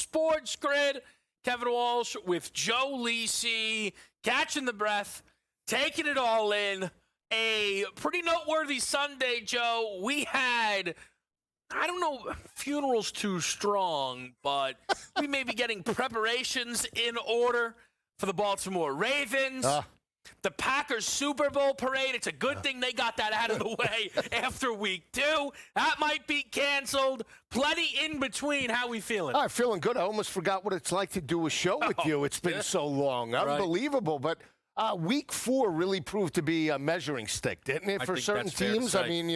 SportsGrid. Kevin Walsh with Joe Lisi, catching the breath, taking it all in. A pretty noteworthy Sunday, Joe. We had, I don't know, funeral's too strong, but we may be getting preparations in order for the Baltimore Ravens. The Packers Super Bowl parade. It's a good thing they got that out of the way after week 2. That might be canceled. Plenty in between. How we feeling? I'm feeling good. I almost forgot what it's like to do a show with you. It's been so long. Unbelievable. But week 4 really proved to be a measuring stick, didn't it, for certain teams? I mean,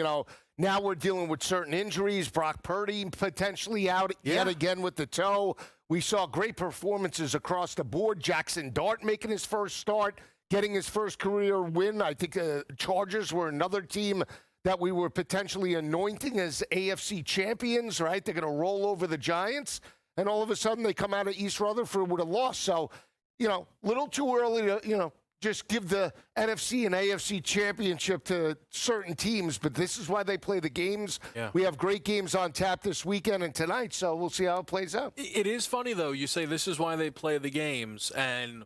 now we're dealing with certain injuries. Brock Purdy potentially out yet again with the toe. We saw great performances across the board. Jackson Dart making his first start, getting his first career win. I think Chargers were another team that we were potentially anointing as AFC champions, right? They're going to roll over the Giants, and all of a sudden they come out of East Rutherford with a loss. So, little too early to, just give the NFC and AFC championship to certain teams, but this is why they play the games. Yeah. We have great games on tap this weekend and tonight, so we'll see how it plays out. It is funny, though. You say this is why they play the games, and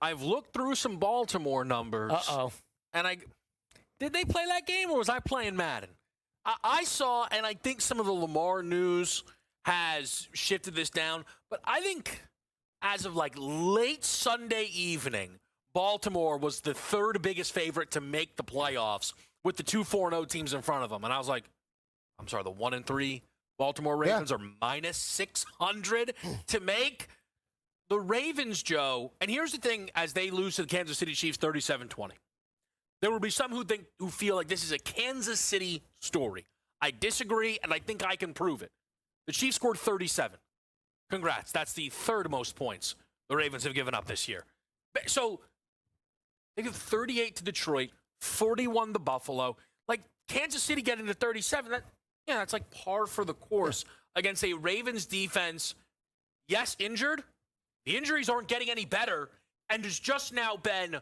I've looked through some Baltimore numbers. And did they play that game, or was I playing Madden? I saw, and I think some of the Lamar news has shifted this down, but I think as of late Sunday evening, Baltimore was the 3rd biggest favorite to make the playoffs with the 2 4-0 teams in front of them. And I was like, I'm sorry, the 1-3 Baltimore Ravens are minus 600 to make. The Ravens, Joe, and here's the thing, as they lose to the Kansas City Chiefs 37-20. There will be some who feel like this is a Kansas City story. I disagree, and I think I can prove it. The Chiefs scored 37. Congrats. That's the 3rd most points the Ravens have given up this year. So they give 38 to Detroit, 41 to Buffalo. Kansas City getting to 37, that's like par for the course against a Ravens defense, yes, injured. The injuries aren't getting any better, and has just now been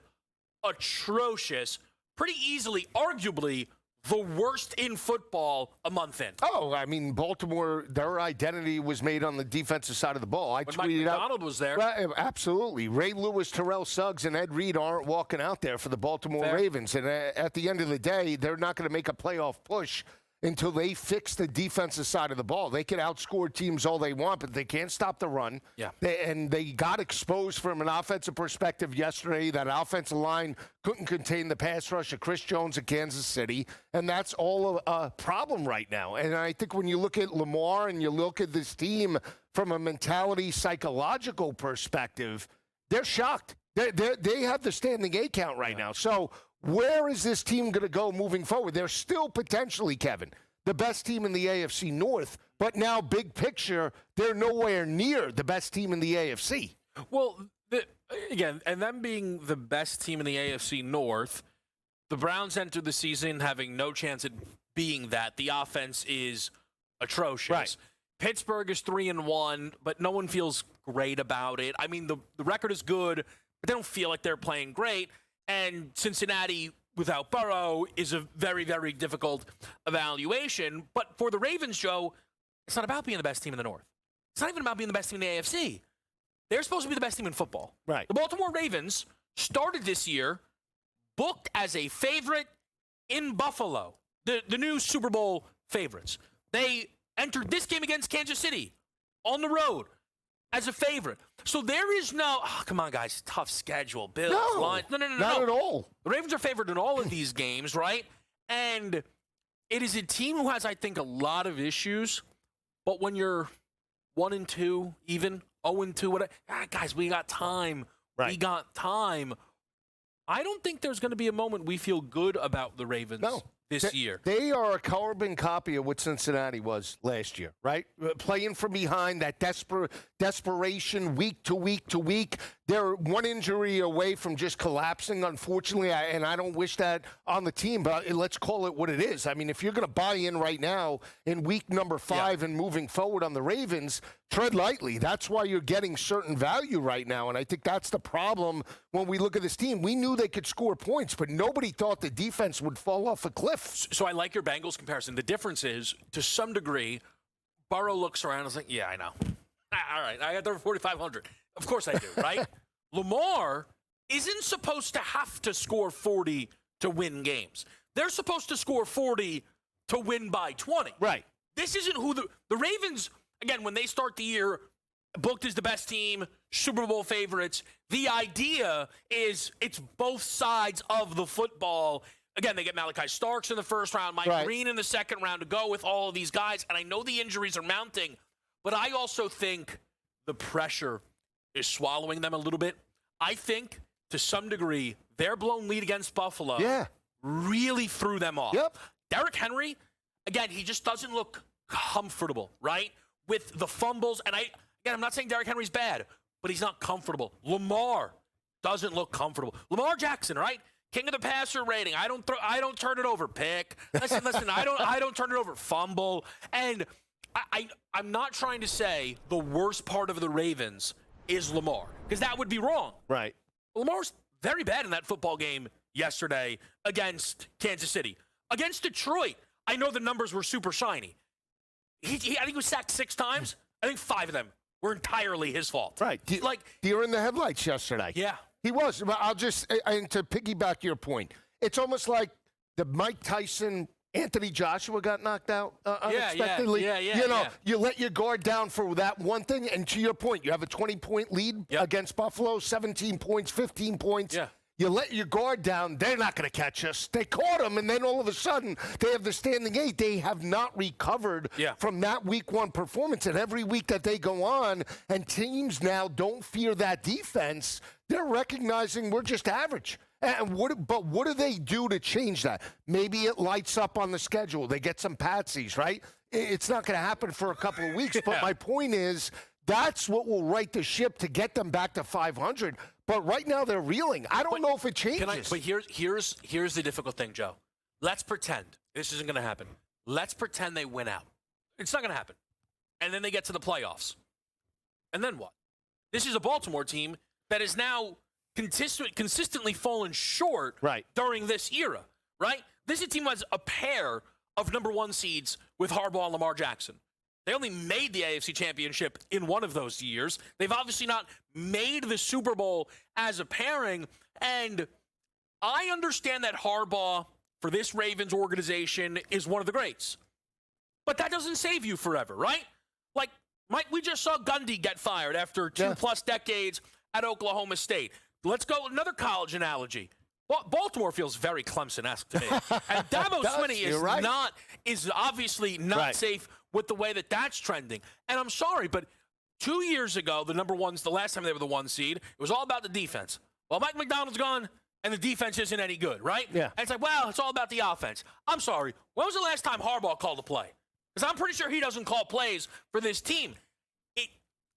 atrocious, pretty easily, arguably, the worst in football a month in. Oh, I mean, Baltimore, their identity was made on the defensive side of the ball. When Mike McDonald was there. Well, absolutely. Ray Lewis, Terrell Suggs, and Ed Reed aren't walking out there for the Baltimore Ravens. And at the end of the day, they're not going to make a playoff push until they fix the defensive side of the ball. They can outscore teams all they want, but they can't stop the run. Yeah. They got exposed from an offensive perspective yesterday. That offensive line couldn't contain the pass rush of Chris Jones at Kansas City, and that's all a problem right now. And I think when you look at Lamar and you look at this team from a mentality, psychological perspective, they're shocked. They have the standing A count right now. So where is this team going to go moving forward? They're still potentially, Kevin, the best team in the AFC North, but now big picture, they're nowhere near the best team in the AFC. Well, again, and them being the best team in the AFC North, the Browns entered the season having no chance at being that. The offense is atrocious. Right. Pittsburgh is 3-1, but no one feels great about it. I mean, the record is good, but they don't feel like they're playing great. And Cincinnati, without Burrow, is a very, very difficult evaluation. But for the Ravens, Joe, it's not about being the best team in the North. It's not even about being the best team in the AFC. They're supposed to be the best team in football. Right. The Baltimore Ravens started this year booked as a favorite in Buffalo, the new Super Bowl favorites. They entered this game against Kansas City on the road as a favorite. So there is no, come on, guys, tough schedule. Bills, Lions. No. Not at all. The Ravens are favored in all of these games, right? And it is a team who has, I think, a lot of issues. But when you're 1-2, even 0-2, whatever, guys, we got time. Right. We got time. I don't think there's going to be a moment we feel good about the Ravens this year. They are a carbon copy of what Cincinnati was last year, right? Playing from behind, that desperation week to week to week. They're one injury away from just collapsing, unfortunately, and I don't wish that on the team, but let's call it what it is. I mean, if you're going to buy in right now in week number 5 and moving forward on the Ravens, tread lightly. That's why you're getting certain value right now, and I think that's the problem when we look at this team. We knew they could score points, but nobody thought the defense would fall off a cliff. So I like your Bengals comparison. The difference is, to some degree, Burrow looks around and is like, yeah, I know. All right, I got over 4,500. Of course I do, right? Lamar isn't supposed to have to score 40 to win games. They're supposed to score 40 to win by 20. Right. This isn't who the Ravens, again, when they start the year, booked as the best team, Super Bowl favorites. The idea is it's both sides of the football. Again, they get Malachi Starks in the first round, Mike Green in the second round to go with all of these guys. And I know the injuries are mounting, but I also think the pressure is swallowing them a little bit. I think, to some degree, their blown lead against Buffalo really threw them off. Yep. Derrick Henry, again, he just doesn't look comfortable, right, with the fumbles. And I'm not saying Derrick Henry's bad, but he's not comfortable. Lamar doesn't look comfortable. Lamar Jackson, right? King of the passer rating. I don't turn it over. Pick. Listen. I don't turn it over. Fumble. And I'm not trying to say the worst part of the Ravens is Lamar, because that would be wrong. Right. Lamar's very bad in that football game yesterday against Kansas City. Against Detroit, I know the numbers were super shiny. I think he was sacked 6 times. I think 5 of them were entirely his fault. Right. Deer in the headlights yesterday. Yeah. He was. And to piggyback your point, it's almost like the Mike Tyson, Anthony Joshua got knocked out unexpectedly. You let your guard down for that one thing, and to your point, you have a 20-point lead against Buffalo, 17 points, 15 points. Yeah. You let your guard down, they're not going to catch us. They caught them, and then all of a sudden, they have the standing 8. They have not recovered from that week 1 performance. And every week that they go on, and teams now don't fear that defense, they're recognizing we're just average. And what do they do to change that? Maybe it lights up on the schedule. They get some patsies, right? It's not going to happen for a couple of weeks. But my point is, that's what will right the ship to get them back to 500. But right now they're reeling. I don't know if it changes. But here's the difficult thing, Joe. Let's pretend this isn't going to happen. Let's pretend they win out. It's not going to happen. And then they get to the playoffs. And then what? This is a Baltimore team that is now consistently fallen short during this era, right? This is a team that has a pair of number 1 seeds with Harbaugh and Lamar Jackson. They only made the AFC Championship in one of those years. They've obviously not made the Super Bowl as a pairing. And I understand that Harbaugh, for this Ravens organization, is one of the greats. But that doesn't save you forever, right? Like, Mike, we just saw Gundy get fired after 2+ decades at Oklahoma State. Let's go another college analogy. Well, Baltimore feels very Clemson-esque to me. And Dabo Swinney is obviously not safe with the way that that's trending. And I'm sorry, but 2 years ago, the last time they were the 1 seed, it was all about the defense. Well, Mike McDonald's gone, and the defense isn't any good, right? Yeah. And it's like, well, it's all about the offense. I'm sorry. When was the last time Harbaugh called a play? Because I'm pretty sure he doesn't call plays for this team.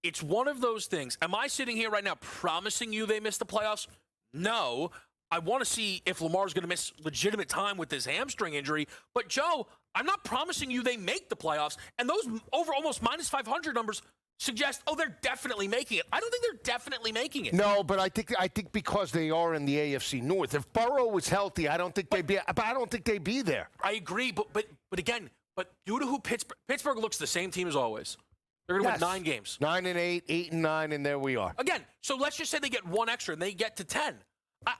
It's one of those things. Am I sitting here right now promising you they miss the playoffs? No. I want to see if Lamar's going to miss legitimate time with this hamstring injury. But, Joe, I'm not promising you they make the playoffs. And those over almost minus 500 numbers suggest, they're definitely making it. I don't think they're definitely making it. No, but I think because they are in the AFC North. If Burrow was healthy, I don't think they'd be there. I agree, but again, due to who Pittsburgh looks the same team as always. They're going to win 9 games. 9-8, 8-9, and there we are. Again, so let's just say they get 1 extra and they get to 10.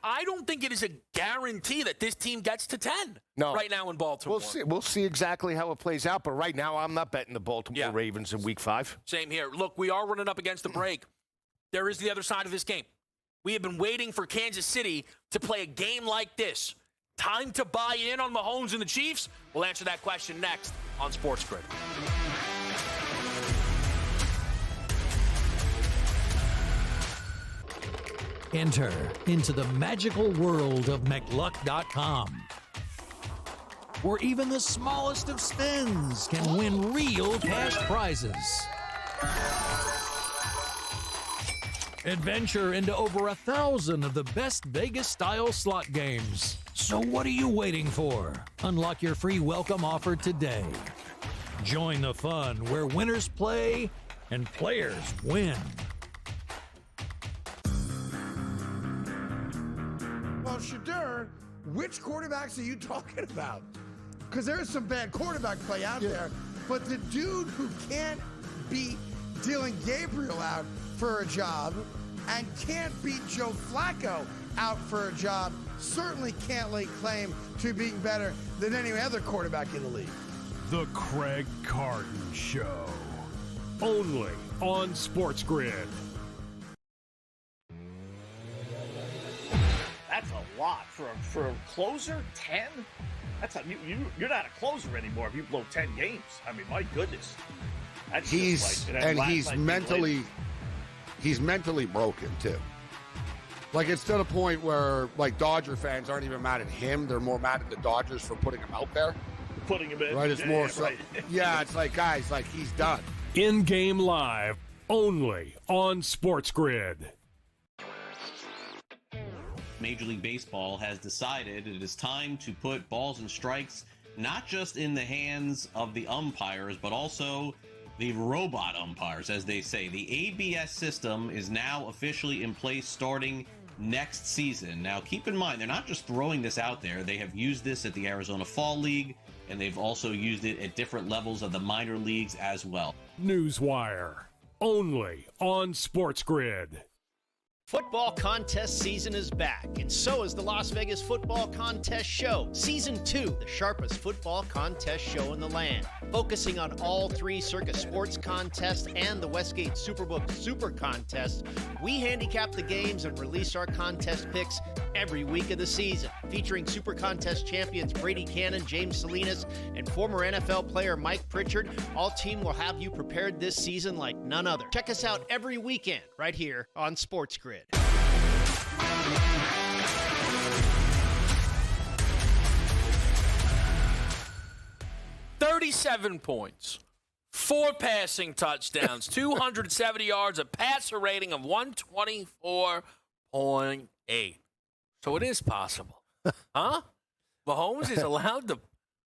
I don't think it is a guarantee that this team gets to 10 right now in Baltimore. We'll see exactly how it plays out. But right now, I'm not betting the Baltimore Ravens in Week 5. Same here. Look, we are running up against the break. There is the other side of this game. We have been waiting for Kansas City to play a game like this. Time to buy in on Mahomes and the Chiefs? We'll answer that question next on SportsGrid. Enter into the magical world of McLuck.com, where even the smallest of spins can win real cash prizes. Adventure into over 1,000 of the best Vegas-style slot games. So what are you waiting for? Unlock your free welcome offer today. Join the fun where winners play and players win. Well, Shadur, which quarterbacks are you talking about? Because there is some bad quarterback play out there, but the dude who can't beat dealing Gabriel out for a job and can't beat Joe Flacco out for a job, certainly can't lay claim to being better than any other quarterback in the league. The Craig Carton Show, only on SportsGrid. That's a lot for a closer. 10. You're not a closer anymore if you blow 10 games. I mean, my goodness. That's he's mentally broken too. Like, it's to the point where, like, Dodger fans aren't even mad at him; they're more mad at the Dodgers for putting him out there. Putting him in, right? It's more so. Right. Yeah, it's like, guys, like, he's done. In-game live, only on SportsGrid. Major League Baseball has decided it is time to put balls and strikes not just in the hands of the umpires, but also the robot umpires, as they say. The ABS system is now officially in place starting next season. Now, keep in mind, they're not just throwing this out there. They have used this at the Arizona Fall League, and they've also used it at different levels of the minor leagues as well. Newswire, only on SportsGrid. Football contest season is back, and so is the Las Vegas Football Contest Show, Season 2, the sharpest football contest show in the land. Focusing on all three Circus Sports contests and the Westgate Superbook Super Contest, we handicap the games and release our contest picks every week of the season. Featuring Super Contest champions Brady Cannon, James Salinas, and former NFL player Mike Pritchard, all team will have you prepared this season like none other. Check us out every weekend right here on SportsGrid. 37 points, 4 passing touchdowns, 270 yards, a passer rating of 124.8. So it is possible. Huh? Mahomes is allowed to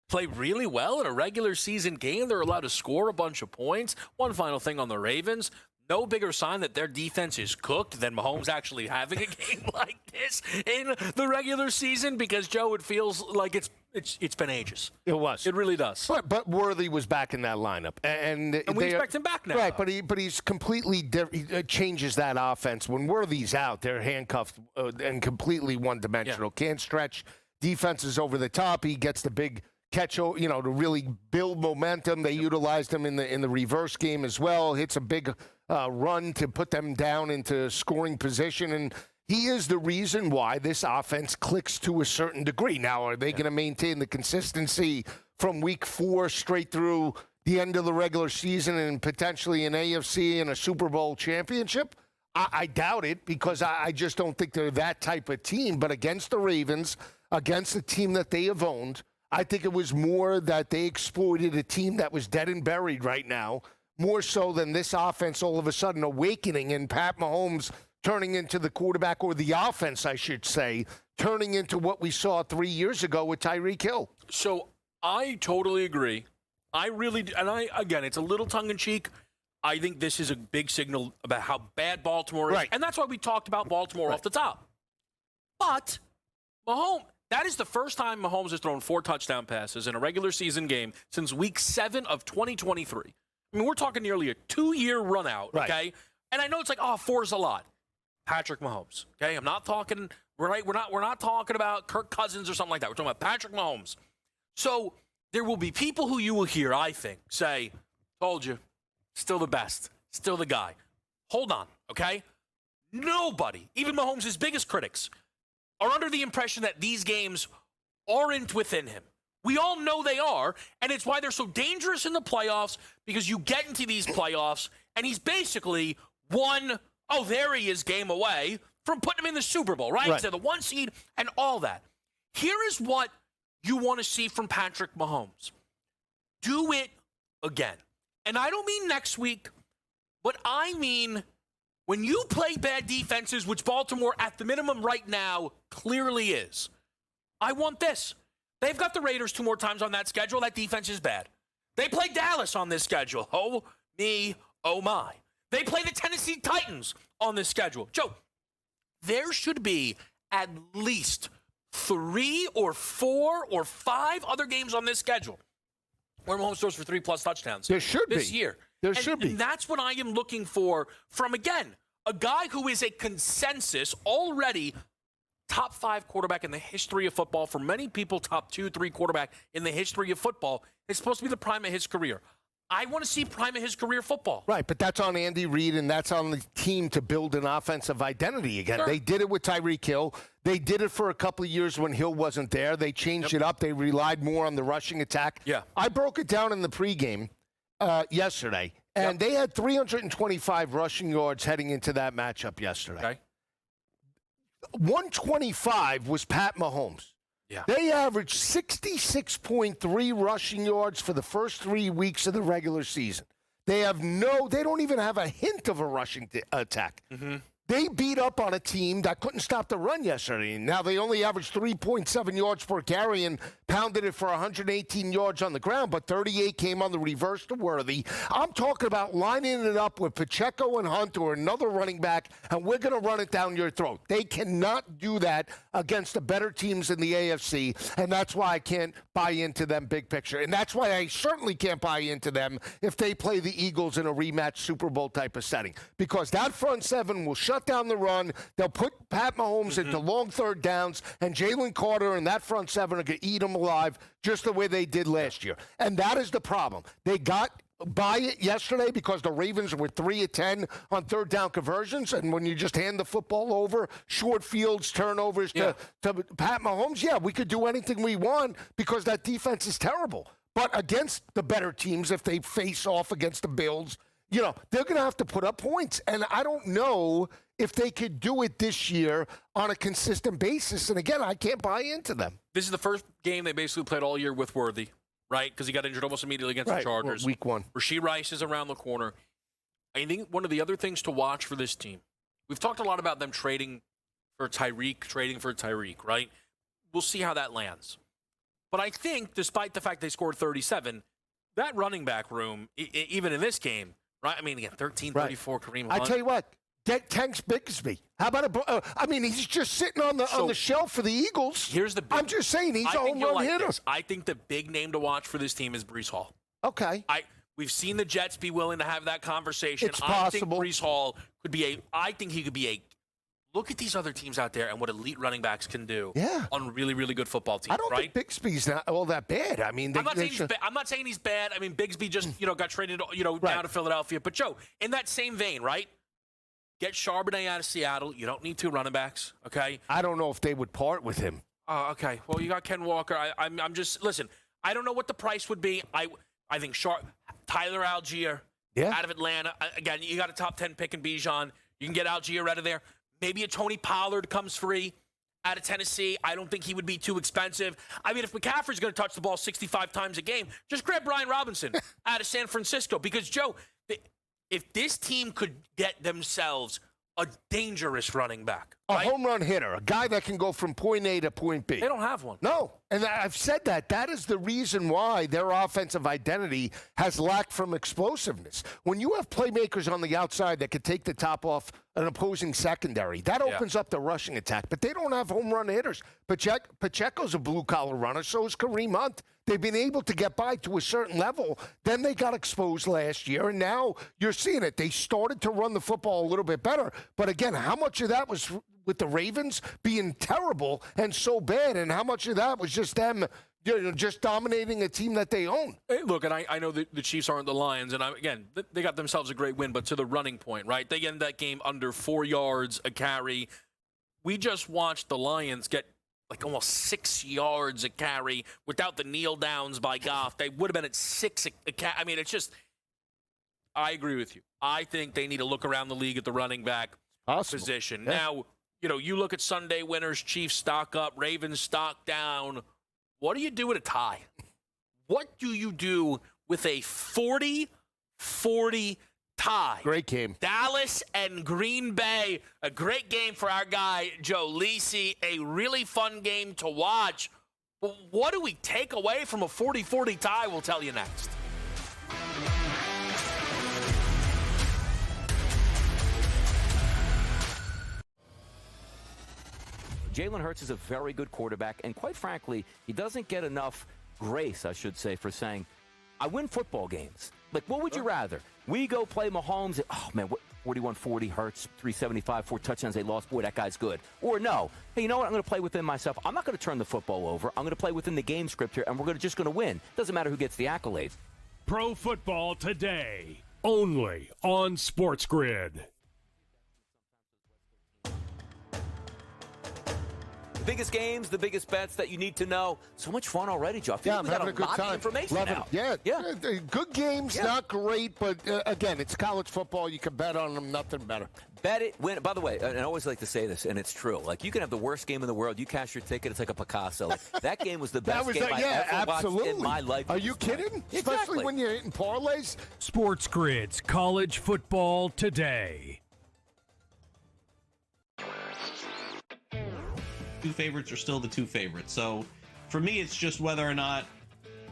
play really well in a regular season game. They're allowed to score a bunch of points. One final thing on the Ravens. No bigger sign that their defense is cooked than Mahomes actually having a game like this in the regular season, because, Joe, it feels like it's been ages. It was. It really does. But Worthy was back in that lineup, and we expect him back now. Right, but he's completely he changes that offense. When Worthy's out, they're handcuffed and completely one-dimensional. Yeah. Can't stretch defenses over the top. He gets the big catch, to really build momentum. They utilized him in the reverse game as well. Hits a big run to put them down into scoring position, and he is the reason why this offense clicks to a certain degree. Now, are they going to maintain the consistency from week 4 straight through the end of the regular season and potentially an AFC and a Super Bowl championship? I doubt it, because I just don't think they're that type of team. But against the Ravens, against a team that they have owned, I think it was more that they exploited a team that was dead and buried right now, more so than this offense all of a sudden awakening and Pat Mahomes turning into the quarterback, or the offense, I should say, turning into what we saw 3 years ago with Tyreek Hill. So I totally agree. Again, it's a little tongue-in-cheek. I think this is a big signal about how bad Baltimore is. Right. And that's why we talked about Baltimore off the top. But Mahomes, that is the first time Mahomes has thrown 4 touchdown passes in a regular season game since week 7 of 2023. I mean, we're talking nearly a 2-year run out, okay? Right. And I know it's like, 4 is a lot. Patrick Mahomes, okay? I'm not talking, we're not talking about Kirk Cousins or something like that. We're talking about Patrick Mahomes. So there will be people who you will hear, I think, say, told you, still the best, still the guy. Hold on, okay? Nobody, even Mahomes' biggest critics, are under the impression that these games aren't within him. We all know they are, and it's why they're so dangerous in the playoffs, because you get into these playoffs, and he's basically there he is, game away from putting him in the Super Bowl, right? He's the 1 seed and all that. Here is what you want to see from Patrick Mahomes. Do it again. And I don't mean next week, but I mean when you play bad defenses, which Baltimore at the minimum right now clearly is. I want this. They've got the Raiders 2 more times on that schedule. That defense is bad. They play Dallas on this schedule. Oh, me, oh, my. They play the Tennessee Titans on this schedule. Joe, there should be at least 3 or 4 or 5 other games on this schedule where Mahomes throws for 3+ touchdowns. There should this be. year. There should be. And that's what I am looking for from, again, a guy who is a consensus already top 5 quarterback in the history of football. For many people, top 2, 3 quarterback in the history of football. It's supposed to be the prime of his career. I want to see prime of his career football. Right, but that's on Andy Reid, and that's on the team to build an offensive identity again. Sure. They did it with Tyreek Hill. They did it for a couple of years when Hill wasn't there. They changed it up. They relied more on the rushing attack. Yeah. I broke it down in the pregame yesterday, and they had 325 rushing yards heading into that matchup yesterday. Okay. 125 was Pat Mahomes. Yeah. They averaged 66.3 rushing yards for the first 3 weeks of the regular season. They don't even have a hint of a rushing attack. Mm-hmm. They beat up on a team that couldn't stop the run yesterday. Now they only averaged 3.7 yards per carry and pounded it for 118 yards on the ground, but 38 came on the reverse to Worthy. I'm talking about lining it up with Pacheco and Hunt or another running back, and we're going to run it down your throat. They cannot do that against the better teams in the AFC, and that's why I can't buy into them big picture. And that's why I certainly can't buy into them if they play the Eagles in a rematch Super Bowl type of setting, because that front seven will shut down the run. They'll put Pat Mahomes into long third downs, and Jalen Carter and that front seven are going to eat them alive just the way they did last year. And that is the problem. They got by it yesterday because the Ravens were 3 of 10 on third down conversions, and when you just hand the football over, short fields, turnovers to Pat Mahomes, we could do anything we want because that defense is terrible. But against the better teams, if they face off against the Bills, they're going to have to put up points. And I don't know if they could do it this year on a consistent basis. And again, I can't buy into them. This is the first game they basically played all year with Worthy, right? Because he got injured almost immediately against the Chargers. Week 1. Rashee Rice is around the corner. I think one of the other things to watch for this team, we've talked a lot about them trading for Tyreek, right? We'll see how that lands. But I think, despite the fact they scored 37, that running back room, even in this game, right? I mean, again, 13-34, Kareem Hunt. I tell you what, get Tanks Bigsby. How about he's just sitting on the shelf for the Eagles. Here's the big, I'm just saying, he's a home run hitter. This. I think the big name to watch for this team is Breece Hall. Okay. We've seen the Jets be willing to have that conversation. It's possible. I think Breece Hall could be look at these other teams out there and what elite running backs can do on really, really good football teams. I don't think Bigsby's not all that bad. I mean, I'm not saying he's bad. I mean, Bigsby just got traded down to Philadelphia. But Joe, in that same vein, right? Get Charbonnet out of Seattle. You don't need 2 running backs, okay? I don't know if they would part with him. Oh, okay. Well, you got Ken Walker. I'm just listen. I don't know what the price would be. I think Tyler Algier out of Atlanta. Again, you got a top 10 pick in Bijan. You can get Algier out of there. Maybe a Tony Pollard comes free out of Tennessee. I don't think he would be too expensive. I mean, if McCaffrey's going to touch the ball 65 times a game, just grab Brian Robinson out of San Francisco. Because, Joe, if this team could get themselves a dangerous running back. A home run hitter, a guy that can go from point A to point B. They don't have one. No, and I've said that. That is the reason why their offensive identity has lacked from explosiveness. When you have playmakers on the outside that could take the top off an opposing secondary, that opens up the rushing attack. But they don't have home run hitters. Pacheco's a blue-collar runner, so is Kareem Hunt. They've been able to get by to a certain level. Then they got exposed last year, and now you're seeing it. They started to run the football a little bit better. But again, how much of that was with the Ravens being terrible and so bad, and how much of that was just them just dominating a team that they own? Hey, look, and I know the Chiefs aren't the Lions, and again, they got themselves a great win, but to the running point, right? They end that game under 4 yards a carry. We just watched the Lions get like almost 6 yards a carry without the kneel downs by Goff. They would have been at 6 a carry. I mean, it's just, I agree with you. I think they need to look around the league at the running back position. Yeah. Now, you look at Sunday winners, Chiefs stock up, Ravens stock down. What do you do with a tie? What do you do with a 40-40 tie? Great game. Dallas and Green Bay. A great game for our guy, Joe Lisi. A really fun game to watch. But what do we take away from a 40-40 tie? We'll tell you next. Jalen Hurts is a very good quarterback, and quite frankly, he doesn't get enough grace, I should say, for saying, I win football games. Like, what would you rather? We go play Mahomes. Oh, man, 41-40, Hurts, 375, 4 touchdowns. They lost. Boy, that guy's good. Or no. Hey, you know what? I'm going to play within myself. I'm not going to turn the football over. I'm going to play within the game script here, and we're just going to win. Doesn't matter who gets the accolades. Pro Football Today, only on SportsGrid. The biggest games, the biggest bets that you need to know. So much fun already, Joe. I feel Yeah, like I'm we got having a good lot time. of information now. Yeah. Good games, Yeah. not great, but again, it's college football. You can bet on them, nothing better. Bet it, win. By the way, and I always like to say this, and it's true. Like, you can have the worst game in the world. You cash your ticket, it's like a Picasso. Like, that game was the best game I ever watched in my life. Are you kidding? Exactly. Especially when you're hitting parlays. SportsGrid's College Football Today. Two favorites are still the two favorites. So for me, it's just whether or not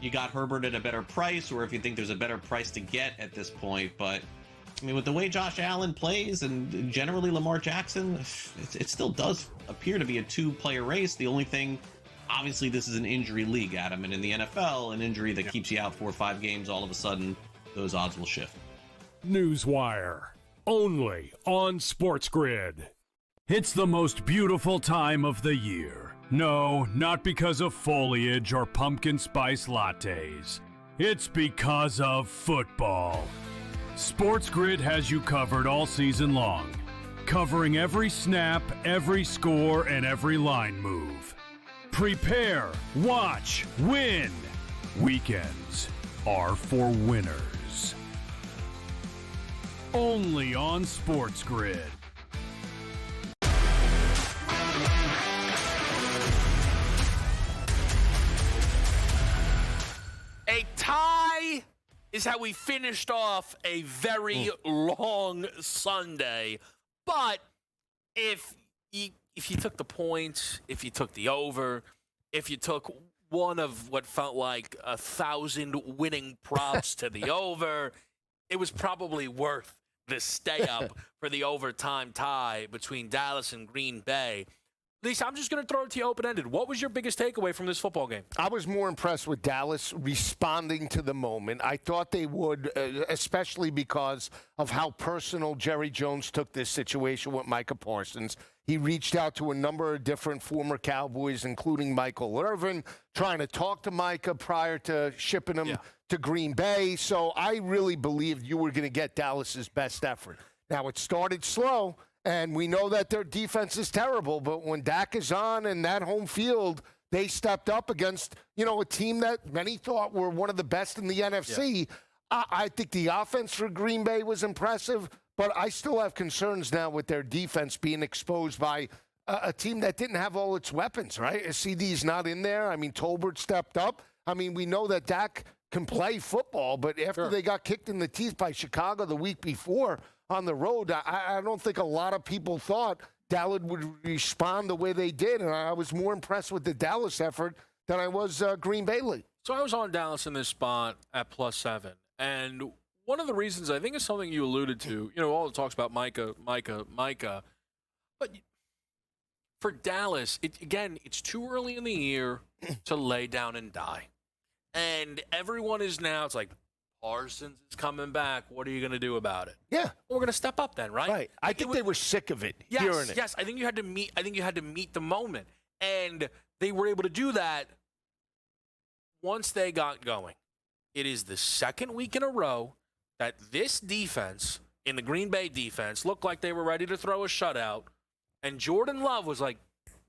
you got Herbert at a better price or if you think there's a better price to get at this point. But I mean, with the way Josh Allen plays and generally Lamar Jackson, it still does appear to be a two-player race. The only thing, obviously, this is an injury league, Adam, and in the NFL, an injury that keeps you out 4 or 5 games, all of a sudden, those odds will shift. Newswire, only on SportsGrid. It's the most beautiful time of the year. No, not because of foliage or pumpkin spice lattes. It's because of football. SportsGrid has you covered all season long, covering every snap, every score, and every line move. Prepare, watch, win. Weekends are for winners. Only on SportsGrid. A tie is how we finished off a very long Sunday. But if you took the points, if you took the over, if you took one of what felt like 1,000 winning props to the over, it was probably worth the stay up for the overtime tie between Dallas and Green Bay. Lisa, I'm just going to throw it to you open-ended. What was your biggest takeaway from this football game? I was more impressed with Dallas responding to the moment. I thought they would, especially because of how personal Jerry Jones took this situation with Micah Parsons. He reached out to a number of different former Cowboys, including Michael Irvin, trying to talk to Micah prior to shipping him to Green Bay. So I really believed you were going to get Dallas's best effort. Now, it started slow. And we know that their defense is terrible, but when Dak is on and that home field, they stepped up against, a team that many thought were one of the best in the NFC. Yeah. I think the offense for Green Bay was impressive, but I still have concerns now with their defense being exposed by a team that didn't have all its weapons, right? CD's not in there. I mean, Tolbert stepped up. I mean, we know that Dak can play football, but after they got kicked in the teeth by Chicago the week before, on the road, I don't think a lot of people thought Dallas would respond the way they did, and I was more impressed with the Dallas effort than I was Green Bay. So I was on Dallas in this spot at +7, and one of the reasons I think is something you alluded to, all the talks about Micah, but for Dallas, it's too early in the year to lay down and die, and everyone is now, it's like, Parsons is coming back. What are you going to do about it? Yeah, well, we're going to step up then, right? Right. I think they were sick of it. Hearing it. Yes. I think you had to meet the moment, and they were able to do that once they got going. It is the second week in a row that this defense, in the Green Bay defense, looked like they were ready to throw a shutout, and Jordan Love was like,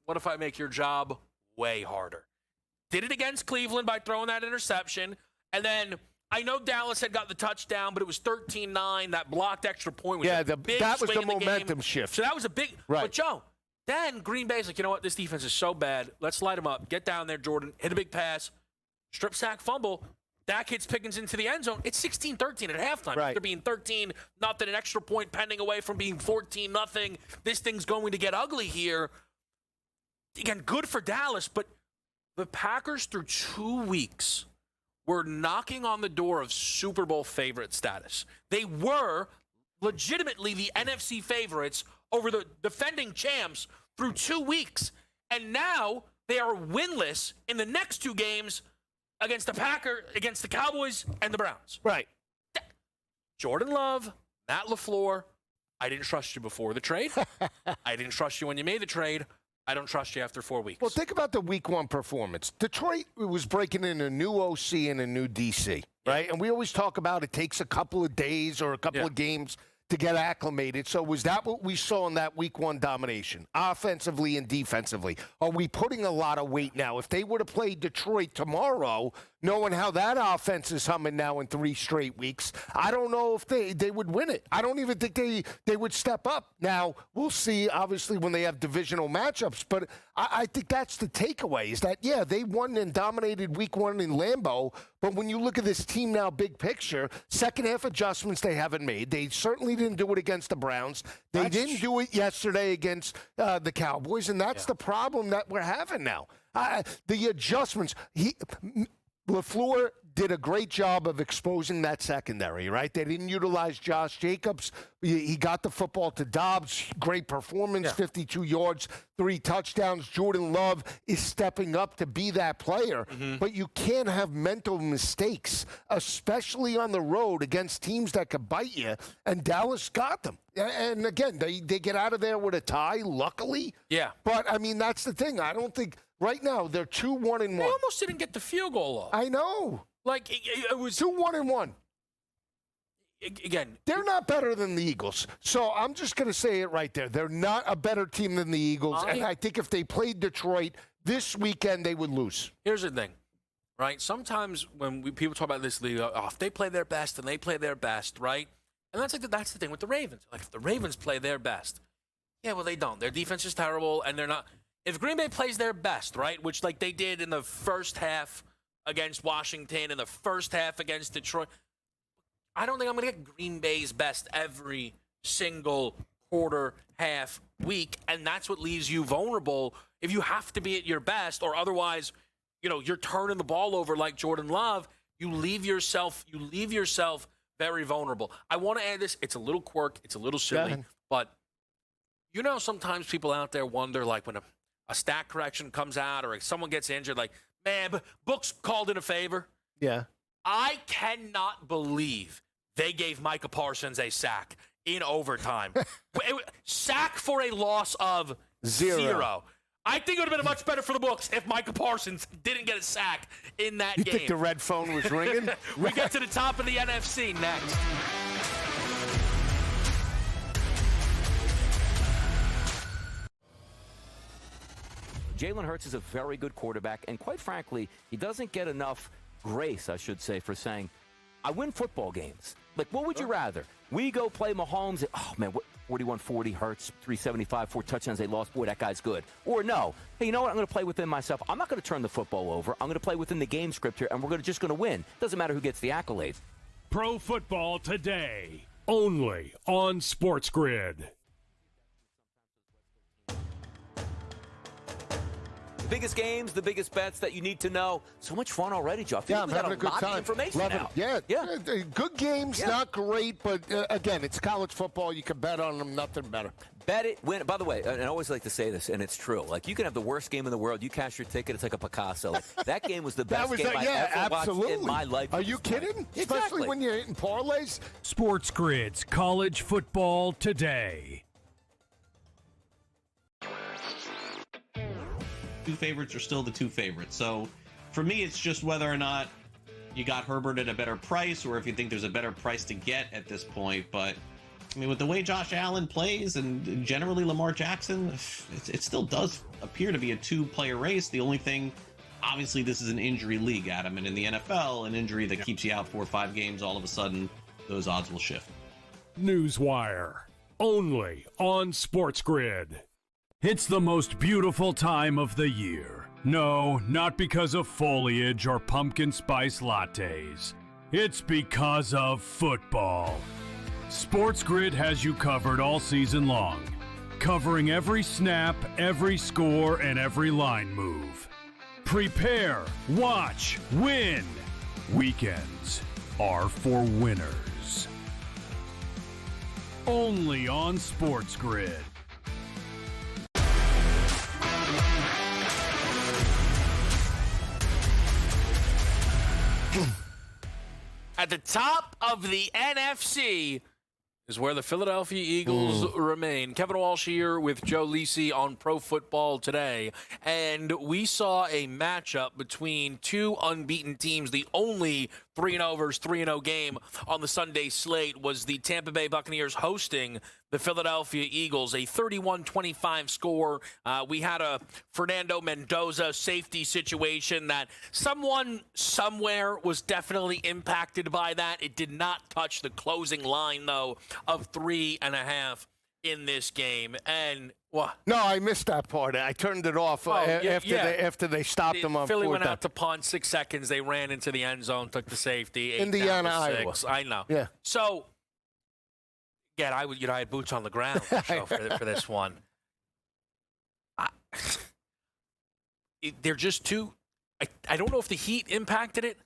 "What if I make your job way harder?" Did it against Cleveland by throwing that interception, and then. I know Dallas had got the touchdown, but it was 13-9. That blocked extra point was a big that was swing the in momentum shift. So that was a big right. But, Joe, then Green Bay's like, you know what? This defense is so bad. Let's light them up. Get down there, Jordan. Hit a big pass. Strip sack fumble. Dak hits Pickens into the end zone. It's 16-13 at halftime. Right. After being 13-0, an extra point pending away from being 14-0. This thing's going to get ugly here. Again, good for Dallas, but the Packers through 2 weeks – were knocking on the door of Super Bowl favorite status. They were legitimately the NFC favorites over the defending champs through 2 weeks. And now they are winless in the next 2 games against the Cowboys and the Browns. Right. Jordan Love, Matt LaFleur, I didn't trust you before the trade. I didn't trust you when you made the trade. I don't trust you after 4 weeks. Well, think about the week 1 performance. Detroit was breaking in a new OC and a new DC, right? And we always talk about it takes a couple of days or a couple of games to get acclimated. So was that what we saw in that week 1 domination, offensively and defensively? Are we putting a lot of weight now? If they were to play Detroit tomorrow, knowing how that offense is humming now in 3 straight weeks, I don't know if they would win it. I don't even think they would step up. Now, we'll see, obviously, when they have divisional matchups, but I think that's the takeaway is that, yeah, they won and dominated week 1 in Lambeau, but when you look at this team now, big picture, second half adjustments they haven't made. They certainly didn't do it against the Browns. They didn't do it yesterday against the Cowboys, and that's the problem that we're having now. The adjustments, LaFleur did a great job of exposing that secondary, right? They didn't utilize Josh Jacobs. He got the football to Dobbs. Great performance, 52 yards, 3 touchdowns. Jordan Love is stepping up to be that player. But you can't have mental mistakes, especially on the road against teams that could bite you, and Dallas got them. And again, they get out of there with a tie, luckily. Yeah. But, I mean, that's the thing. I don't think right now they're 2-1-1. They almost didn't get the field goal off. I know. Like, it was 2-1-1. Again, they're not better than the Eagles. So I'm just going to say it right there. They're not a better team than the Eagles. And I think if they played Detroit this weekend, they would lose. Here's the thing, right? Sometimes when people talk about this league, if they play their best and they play their best, right? And that's the thing with the Ravens. Like, if the Ravens play their best, yeah, well, they don't. Their defense is terrible, and they're not. If Green Bay plays their best, right, which like they did in the first half against Washington, in the first half against Detroit, I don't think I'm going to get Green Bay's best every single quarter, half, week, and that's what leaves you vulnerable if you have to be at your best, or otherwise, you're turning the ball over like Jordan Love. You leave yourself very vulnerable. I want to add this. It's a little quirk. It's a little silly, but sometimes people out there wonder, like when a stat correction comes out or someone gets injured, like, man, but Book's called in a favor. Yeah. I cannot believe they gave Micah Parsons a sack in overtime. Sack for a loss of 0. I think it would have been much better for the books if Micah Parsons didn't get a sack in that game. You think the red phone was ringing? We get to the top of the NFC next. Jalen Hurts is a very good quarterback, and quite frankly, he doesn't get enough grace, I should say, for saying, I win football games. Like, what would you rather? We go play Mahomes, oh, man, 41-40, Hurts, 375, 4 touchdowns, they lost. Boy, that guy's good. Or no, hey, you know what? I'm going to play within myself. I'm not going to turn the football over. I'm going to play within the game script here, and we're just going to win. Doesn't matter who gets the accolades. Pro Football Today, only on SportsGrid. Biggest games, the biggest bets that you need to know. So much fun already, Joe. I feel Yeah, like we I'm got having a good lot time. of information Love now. it. Yeah. Good games, not great, but again, it's college football. You can bet on them, nothing better. Bet it, win it. By the way, and I always like to say this, and it's true. Like, you can have the worst game in the world. You cash your ticket, it's like a Picasso. Like, that game was the best game I ever watched in my life. Are you kidding? Especially when you're hitting parlays. SportsGrid's College Football Today. Two favorites are still the two favorites. So for me, it's just whether or not you got Herbert at a better price or if you think there's a better price to get at this point. But I mean, with the way Josh Allen plays and generally Lamar Jackson, it still does appear to be a two-player race. The only thing, obviously, this is an injury league, Adam, and in the NFL, an injury that keeps you out 4 or 5 games, all of a sudden, those odds will shift. Newswire, only on SportsGrid. It's the most beautiful time of the year. No, not because of foliage or pumpkin spice lattes. It's because of football. SportsGrid has you covered all season long, covering every snap, every score, and every line move. Prepare, watch, win. Weekends are for winners. Only on SportsGrid. At the top of the NFC is where the Philadelphia Eagles remain. Kevin Walsh here with Joe Lisi on Pro Football Today. And we saw a matchup between two unbeaten teams. The only 3-0 versus 3-0 game on the Sunday slate was the Tampa Bay Buccaneers hosting the Philadelphia Eagles, a 31-25 score. We had a Fernando Mendoza safety situation that someone somewhere was definitely impacted by that. It did not touch the closing line, though, of 3.5 in this game. And what? No, I missed that part. I turned it off after they stopped them on Philly fourth went down. out to punt 6 seconds. They ran into the end zone, took the safety. Indiana, Iowa. I know. Yeah. So, again, I had boots on the ground for this one. They're just too. I don't know if the heat impacted it.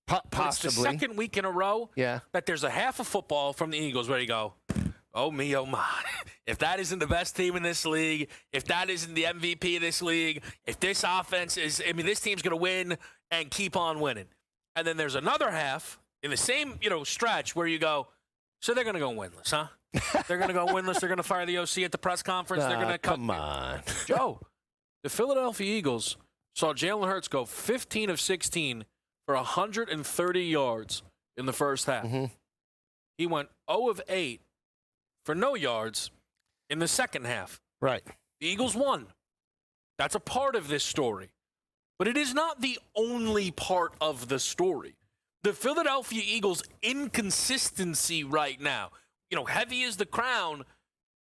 Possibly. It's the second week in a row that there's a half of football from the Eagles where you go, oh me, oh my. If that isn't the best team in this league, if that isn't the MVP of this league, if this offense is, this team's going to win and keep on winning. And then there's another half in the same, stretch where you go, so they're going to go winless, huh? They're going to go winless. They're going to fire the OC at the press conference. They're going to come on. Joe, the Philadelphia Eagles saw Jalen Hurts go 15 of 16 for 130 yards in the first half. Mm-hmm. He went 0 of 8 for no yards in the second half. Right. The Eagles won. That's a part of this story. But it is not the only part of the story. The Philadelphia Eagles' inconsistency right now, heavy as the crown,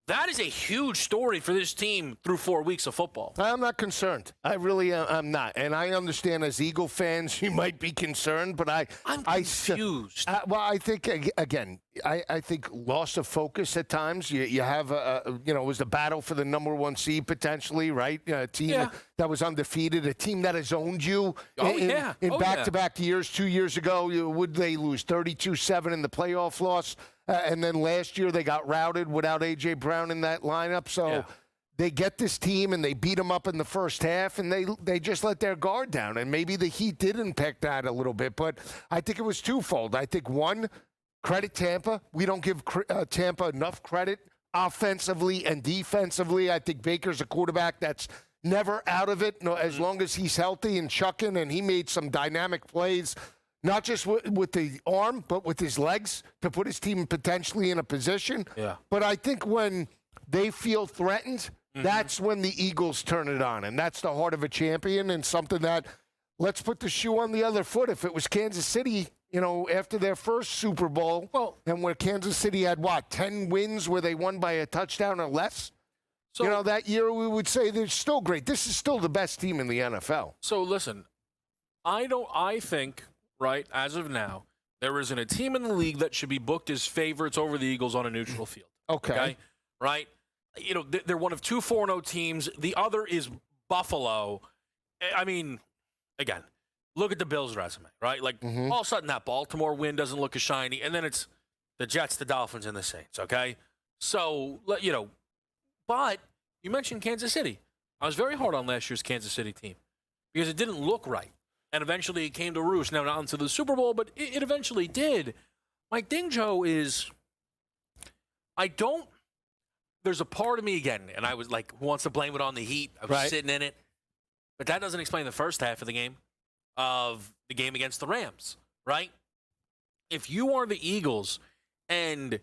that is a huge story for this team through 4 weeks of football. I'm not concerned. I really am not. And I understand as Eagle fans, you might be concerned, but I'm confused. I think, again, I think loss of focus at times. You have, it was the battle for the number 1 seed potentially, right? A team that was undefeated, a team that has owned you in back-to-back years. 2 years ago, would they lose 32-7 in the playoff loss? And then last year they got routed without A.J. Brown in that lineup. So they get this team and they beat them up in the first half and they just let their guard down. And maybe the Heat did impact that a little bit. But I think it was twofold. I think, one, credit Tampa. We don't give Tampa enough credit offensively and defensively. I think Baker's a quarterback that's never out of it as long as he's healthy and chucking. And he made some dynamic plays. Not just with the arm, but with his legs to put his team potentially in a position. Yeah. But I think when they feel threatened, that's when the Eagles turn it on. And that's the heart of a champion and something that, let's put the shoe on the other foot. If it was Kansas City, after their first Super Bowl, and where Kansas City had, 10 wins where they won by a touchdown or less? So, that year we would say they're still great. This is still the best team in the NFL. So, listen, I think... right, as of now, there isn't a team in the league that should be booked as favorites over the Eagles on a neutral field. Okay? Right? They're one of 2 4-0 teams. The other is Buffalo. Again, look at the Bills' resume, right? All of a sudden that Baltimore win doesn't look as shiny, and then it's the Jets, the Dolphins, and the Saints, okay? So, but you mentioned Kansas City. I was very hard on last year's Kansas City team because it didn't look right. And eventually it came to roost. Now, not into the Super Bowl, but it eventually did. My thing, Joe, is there's a part of me, again, and I was like, who wants to blame it on the Heat? I was sitting in it. But that doesn't explain the first half of the game against the Rams, right? If you are the Eagles and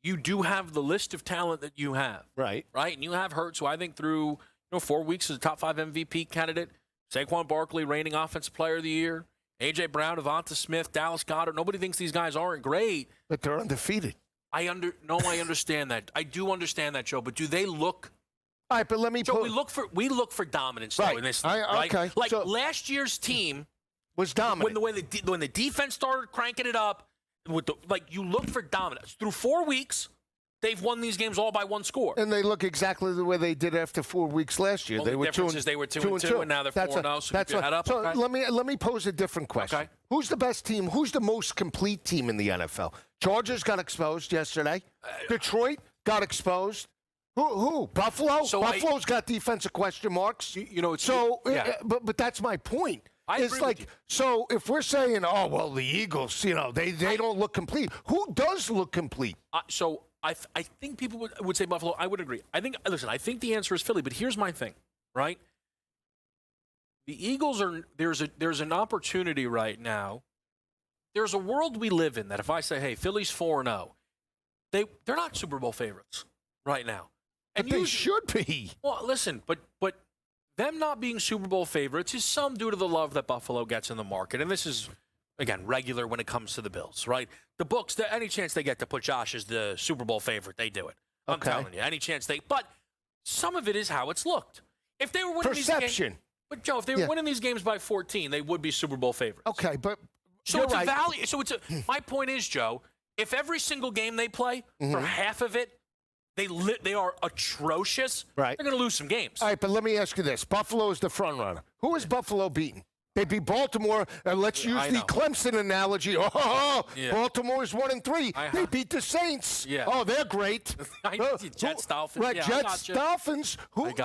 you do have the list of talent that you have, right? And you have Hurts, who I think through 4 weeks is a top 5 MVP candidate. Saquon Barkley, reigning Offensive Player of the Year. A.J. Brown, Devonta Smith, Dallas Goedert. Nobody thinks these guys aren't great. But they're undefeated. I understand that. I do understand that, Joe. But do they look? All right, but let me. Joe, we look for dominance though, in this. Right? Okay. Last year's team was dominant when the defense started cranking it up. You look for dominance through 4 weeks. They've won these games all by 1 score. And they look exactly the way they did after 4 weeks last year. Well, the difference is they were 2-2, and now they're 4-0. So keep your head up. So let me pose a different question. Okay. Who's the best team? Who's the most complete team in the NFL? Chargers got exposed yesterday. Detroit got exposed. Who? Buffalo? So Buffalo's got defensive question marks. But that's my point. It's like, so if we're saying, oh, well, the Eagles, they don't look complete. Who does look complete? So I think people would say Buffalo. I would agree. I think the answer is Philly, but here's my thing, right? The Eagles there's an opportunity right now. There's a world we live in that if I say, hey, Philly's 4-0, they're not Super Bowl favorites right now. And but they should be. Well, listen, but them not being Super Bowl favorites is some due to the love that Buffalo gets in the market. And this is, again, regular when it comes to the Bills, right? The books, any chance they get to put Josh as the Super Bowl favorite, they do it. I'm telling you, any chance but some of it is how it's looked. If they were winning perception. These games, but Joe, if they were winning these games by 14, they would be Super Bowl favorites. Okay, but so it's a value. So my point is, Joe, if every single game they play for half of it, they are atrocious. Right. They're going to lose some games. All right, but let me ask you this: Buffalo is the front runner. Who is Buffalo beating? They beat Baltimore. Let's use the Clemson analogy. Baltimore is 1-3. They beat the Saints. Yeah. Oh, they're great. Jets, Dolphins. Right, Jets, Dolphins.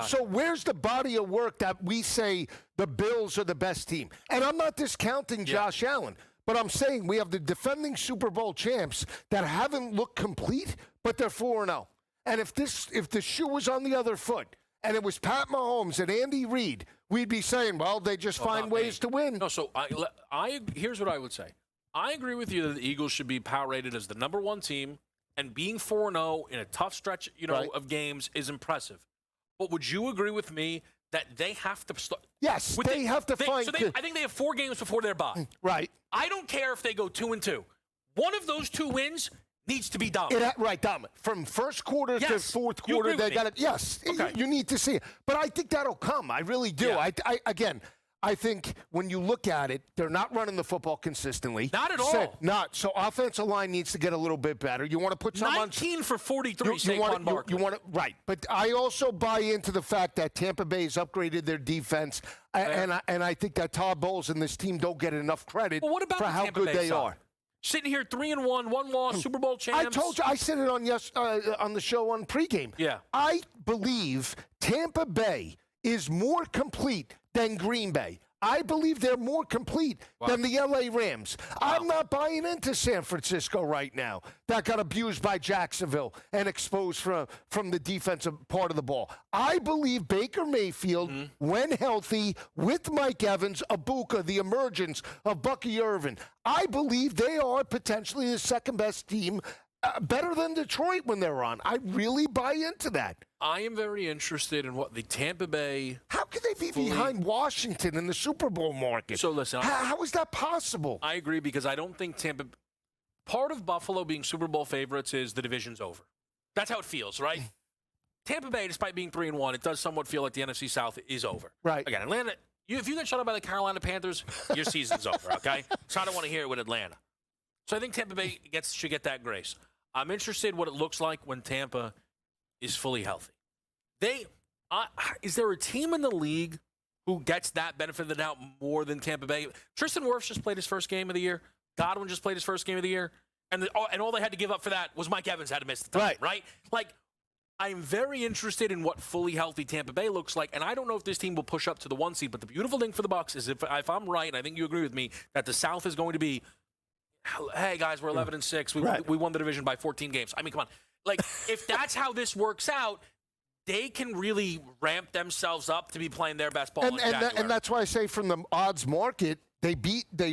So where's the body of work that we say the Bills are the best team? And I'm not discounting Josh Allen, but I'm saying we have the defending Super Bowl champs that haven't looked complete, but they're 4-0. And if the shoe was on the other foot and it was Pat Mahomes and Andy Reid, we'd be saying, well, they just find ways to win. No, so here's what I would say. I agree with you that the Eagles should be power rated as the number one team, and being 4-0 in a tough stretch, of games is impressive. But would you agree with me that they have to start? Yes, they have to find. So I think they have 4 games before their bye. Right. I don't care if they go 2-2. One of those 2 wins needs to be dominant. Dominant. From first quarter to fourth quarter, they got it. Yes, okay. You need to see it. But I think that'll come. I really do. Yeah. I think when you look at it, they're not running the football consistently. Not at all. So offensive line needs to get a little bit better. You want to put some 19 for 43, Saquon Barkley. You want right. But I also buy into the fact that Tampa Bay has upgraded their defense, and I think that Todd Bowles and this team don't get enough credit for how good they are. Sitting here 3-1, 1 loss, Super Bowl champs. I told you, I said it on the show on pregame. Yeah. I believe Tampa Bay is more complete than Green Bay. I believe they're more complete than the L.A. Rams. I'm not buying into San Francisco right now. That got abused by Jacksonville and exposed from the defensive part of the ball. I believe Baker Mayfield, when healthy, with Mike Evans, Ibuka, the emergence of Bucky Irvin, I believe they are potentially the second-best team, better than Detroit when they're on. I really buy into that. I am very interested in what the Tampa Bay... How could they be behind Washington in the Super Bowl market? So listen... How is that possible? I agree, because I don't think Tampa... Part of Buffalo being Super Bowl favorites is the division's over. That's how it feels, right? Tampa Bay, despite being 3-1, it does somewhat feel like the NFC South is over. Right. Again, Atlanta... If you get shut out by the Carolina Panthers, your season's over, okay? So I don't want to hear it with Atlanta. So I think Tampa Bay should get that grace. I'm interested in what it looks like when Tampa is fully healthy. Is there a team in the league who gets that benefit of the doubt more than Tampa Bay? Tristan Wirfs just played his first game of the year. Godwin just played his first game of the year. And all they had to give up for that was Mike Evans had to miss the time, right? Like, I'm very interested in what fully healthy Tampa Bay looks like, and I don't know if this team will push up to the 1 seed, but the beautiful thing for the Bucs is if I'm right, and I think you agree with me, that the South is going to be, hey, guys, we're 11-6. We won the division by 14 games. I mean, come on. Like, if that's how this works out, they can really ramp themselves up to be playing their best ball. And that's why I say from the odds market, they beat the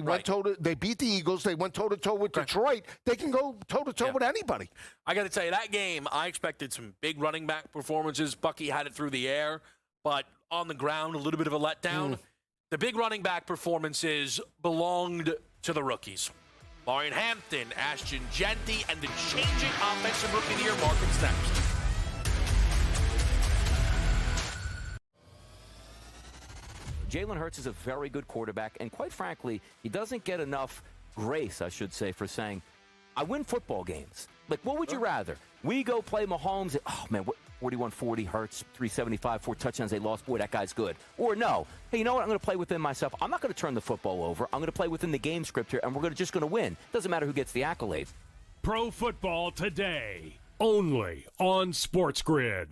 Eagles. They went toe-to-toe with Detroit. They can go toe-to-toe with anybody. I got to tell you, that game, I expected some big running back performances. Bucky had it through the air, but on the ground, a little bit of a letdown. The big running back performances belonged to the rookies. Marion Hampton, Ashton Genty, and the changing offensive rookie of the year, Marcus next. Jalen Hurts is a very good quarterback, and quite frankly, he doesn't get enough grace, I should say, for saying, I win football games. Like, what would you rather? We go play Mahomes, oh, man, 41-40, Hurts, 375, 4 touchdowns, they lost. Boy, that guy's good. Or no, hey, you know what? I'm going to play within myself. I'm not going to turn the football over. I'm going to play within the game script here, and we're just going to win. Doesn't matter who gets the accolades. Pro Football Today, only on SportsGrid.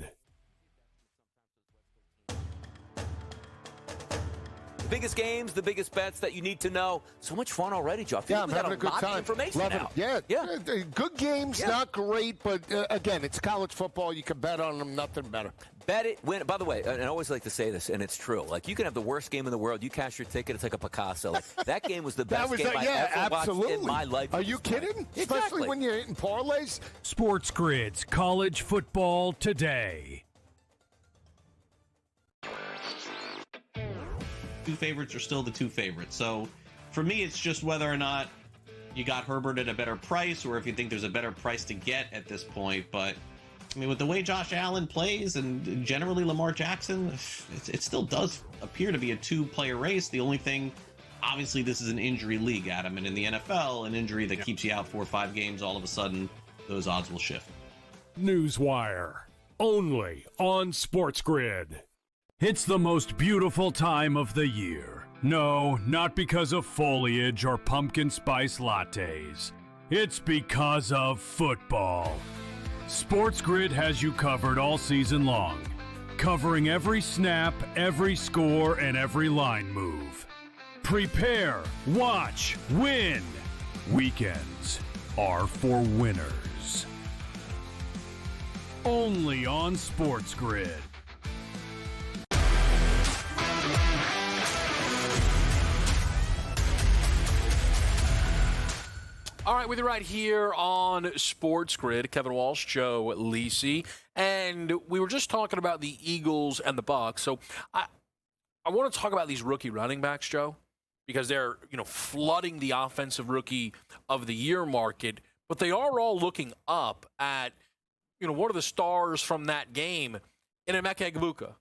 biggest games, the biggest bets that you need to know. So much fun already, Joe. I feel Yeah, like I'm we got having a good lot time. of information Love now. it. Yeah. Good games, not great, but again, it's college football. You can bet on them, nothing better. Bet it, win. By the way, and I always like to say this, and it's true. Like, you can have the worst game in the world. You cash your ticket, it's like a Picasso. Like, that game was the best game I ever watched in my life. Are you kidding? Especially when you're hitting parlays. SportsGrid's College Football Today. Two favorites are still the two favorites. So for me, it's just whether or not you got Herbert at a better price or if you think there's a better price to get at this point. But I mean, with the way Josh Allen plays and generally Lamar Jackson, it still does appear to be a two-player race. The only thing, obviously, this is an injury league, Adam, and in the NFL, an injury that keeps you out 4 or 5 games, all of a sudden, those odds will shift. Newswire, only on SportsGrid. It's the most beautiful time of the year. No, not because of foliage or pumpkin spice lattes. It's because of football. SportsGrid has you covered all season long, covering every snap, every score, and every line move. Prepare, watch, win. Weekends are for winners. Only on SportsGrid. All right, with you right here on SportsGrid, Kevin Walsh, Joe Lisi, and we were just talking about the Eagles and the Bucs. So I want to talk about these rookie running backs, Joe, because they're flooding the offensive rookie of the year market, but they are all looking up at what are the stars from that game in Emeka Egbuka.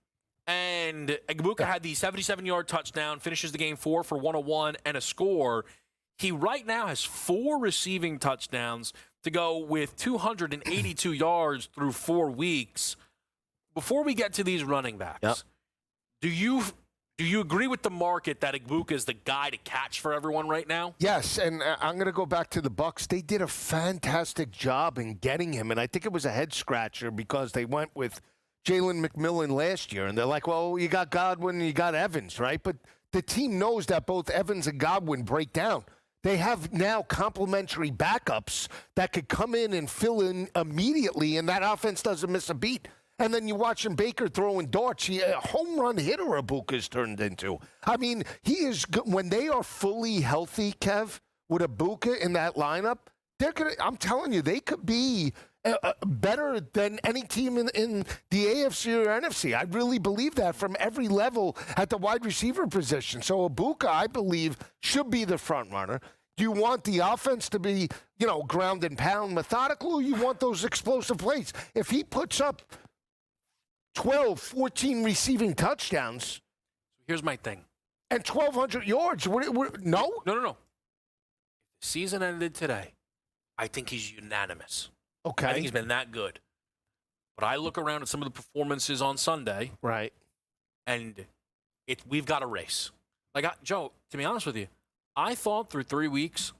And Egbuka had the 77-yard touchdown, finishes the game 4 for 101 and a score. He right now has 4 receiving touchdowns to go with 282 yards through 4 weeks. Before we get to these running backs, do you agree with the market that Egbuka is the guy to catch for everyone right now? Yes, and I'm going to go back to the Bucs. They did a fantastic job in getting him, and I think it was a head-scratcher because they went with Jalen McMillan last year, and they're like, well, you got Godwin and you got Evans, right? But the team knows that both Evans and Godwin break down. They have now complementary backups that could come in and fill in immediately, and that offense doesn't miss a beat. And then you watching Baker throwing darts. A home run hitter Ibuka's turned into. I mean, he is when they are fully healthy, Kev, with Ibuka in that lineup, they're gonna. I'm telling you, they could be better than any team in the AFC or NFC. I really believe that from every level at the wide receiver position. So Ibuka, I believe, should be the front runner. Do you want the offense to be, ground and pound methodical, or you want those explosive plays? If he puts up 12, 14 receiving touchdowns. Here's my thing. And 1,200 yards. No? No. If the season ended today, I think he's unanimous. Okay. I think he's been that good. But I look around at some of the performances on Sunday. Right. And we've got a race. Joe, to be honest with you, I thought through 3 weeks,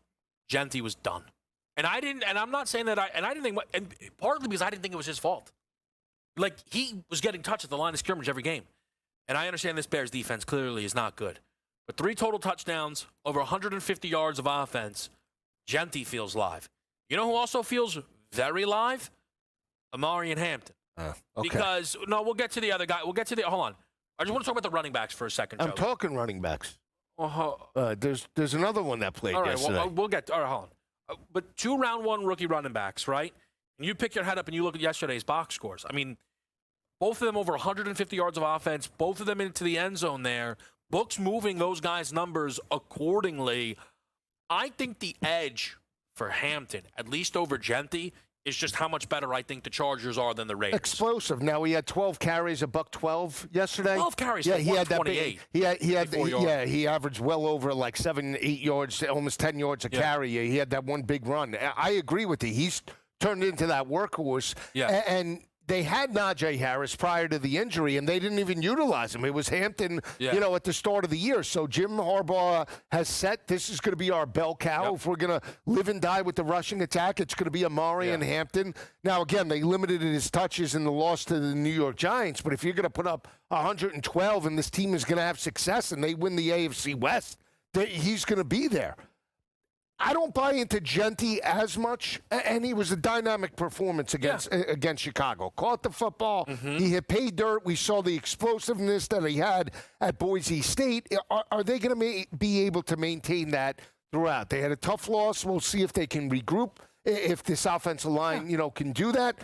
Genti was done. And I'm not saying that I didn't think, and partly because I didn't think it was his fault. He was getting touched at the line of scrimmage every game. And I understand this Bears defense clearly is not good. But 3 total touchdowns, over 150 yards of offense, Genti feels live. You know who also feels very live? Amari and Hampton. Okay. Because, we'll get to the other guy. Hold on. I just want to talk about the running backs for a second, Joe. I'm talking running backs. There's another one that played yesterday. Well, we'll get – all right, hold on. But 2 round 1 rookie running backs, right? And you pick your head up and you look at yesterday's box scores. I mean, both of them over 150 yards of offense, both of them into the end zone there. Books moving those guys' numbers accordingly. I think the edge for Hampton, at least over Genti, is just how much better I think the Chargers are than the Raiders. Explosive. Now, he had 12 carries, $112 yesterday. 12 carries, yeah, he had that 128. He averaged well over 7, 8 yards, almost 10 yards a carry. He had that one big run. I agree with you. He's turned into that workhorse. Yeah. And they had Najee Harris prior to the injury, and they didn't even utilize him. It was Hampton, at the start of the year. So Jim Harbaugh has set this is going to be our bell cow. Yep. If we're going to live and die with the rushing attack, it's going to be Amari and Hampton. Now, again, they limited his touches in the loss to the New York Giants, but if you're going to put up 112 and this team is going to have success and they win the AFC West, he's going to be there. I don't buy into Genti as much, and he was a dynamic performance against Chicago. Caught the football. Mm-hmm. He hit pay dirt. We saw the explosiveness that he had at Boise State. Are they going to be able to maintain that throughout? They had a tough loss. We'll see if they can regroup, if this offensive line, can do that.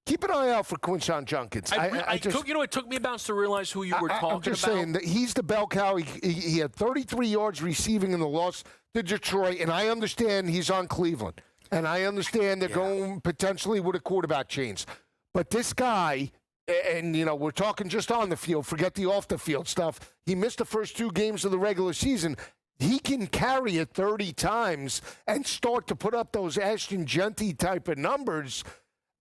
Keep an eye out for Quinshon Judkins. It took me a bounce to realize who you were talking about. I'm just saying that he's the bell cow. He had 33 yards receiving in the loss to Detroit, and I understand he's on Cleveland, and I understand they're going potentially with a quarterback change. But this guy, and, we're talking just on the field, forget the off-the-field stuff. He missed the first 2 games of the regular season. He can carry it 30 times and start to put up those Ashton Genti type of numbers.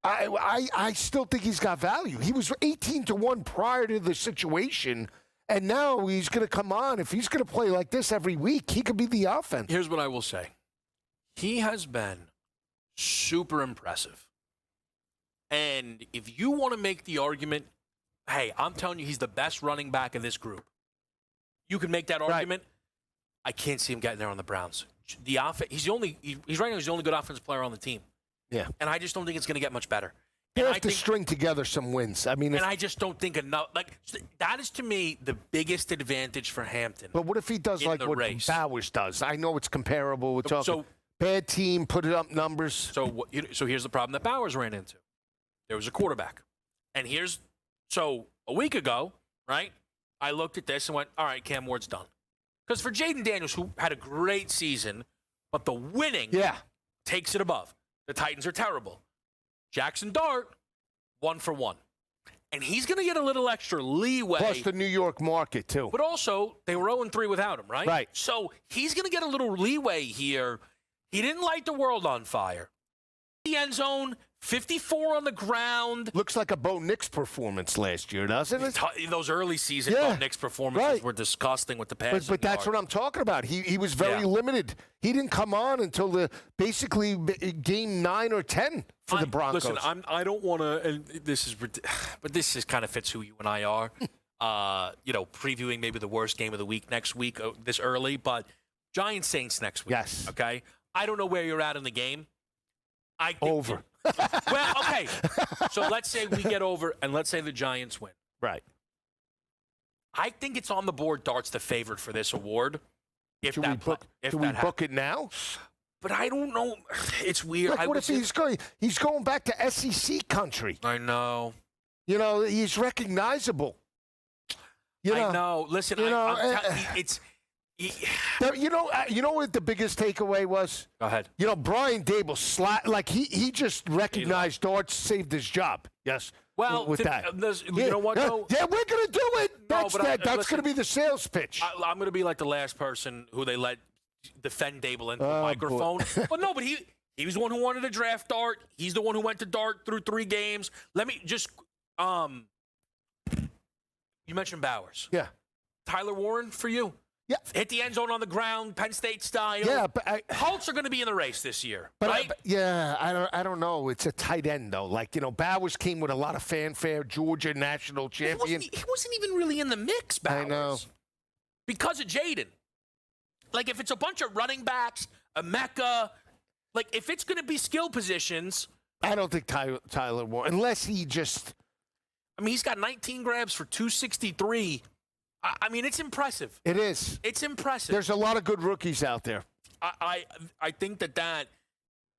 I still think he's got value. He was 18-1 prior to the situation, and now he's going to come on. If he's going to play like this every week, he could be the offense. Here's what I will say. He has been super impressive. And if you want to make the argument, hey, I'm telling you he's the best running back of this group, you can make that argument. I can't see him getting there on the Browns. The offense, he's right now he's the only good offensive player on the team. Yeah. And I just don't think it's going to get much better. They have to string together some wins. And I just don't think enough. That is, to me, the biggest advantage for Hampton. But what if he does like what Bowers does? I know it's comparable. We're talking bad team, put it up numbers. So here's the problem that Bowers ran into. There was a quarterback. And a week ago, right, I looked at this and went, all right, Cam Ward's done. Because for Jaden Daniels, who had a great season, but the winning takes it above. The Titans are terrible. Jackson Dart, 1 for 1. And he's going to get a little extra leeway. Plus the New York market, too. But also, they were 0-3 without him, right? Right. So he's going to get a little leeway here. He didn't light the world on fire. The end zone, 54 on the ground. Looks like a Bo Nix performance last year, doesn't it? Those early season Bo Nix performances were disgusting with the passing. But that's what I'm talking about. He was very limited. He didn't come on until basically game 9 or 10 for the Broncos. Listen, I don't want to. But this is kind of fits who you and I are. Previewing maybe the worst game of the week next week this early, but Giants Saints next week. Yes. Okay. I don't know where you're at in the game. I think over. Well, okay. So let's say we get over, and let's say the Giants win. Right. I think it's on the board. Dart's the favorite for this award. Do we book it now? But I don't know. It's weird. What if he's going back to SEC country? I know. He's recognizable. I know. Listen, it's. You know what the biggest takeaway was? Go ahead. Brian Dable he just recognized Dart saved his job. Yes. Well, with that. You know what, though? Yeah, we're going to do it. That's going to be the sales pitch. I'm going to be like the last person who they let defend Dable into the microphone. But no, but he was the one who wanted to draft Dart. He's the one who went to Dart through 3 games. Let me just you mentioned Bowers. Yeah. Tyler Warren for you. Yeah. Hit the end zone on the ground, Penn State style. Yeah, but Colts are going to be in the race this year, but right? I don't know. It's a tight end, though. Bowers came with a lot of fanfare, Georgia national champion. He wasn't even really in the mix, Bowers. I know. Because of Jaden. If it's a bunch of running backs, a Mecca, if it's going to be skill positions. I don't think Tyler Warren, unless he just. He's got 19 grabs for 263. It's impressive. It is. It's impressive. There's a lot of good rookies out there. I think that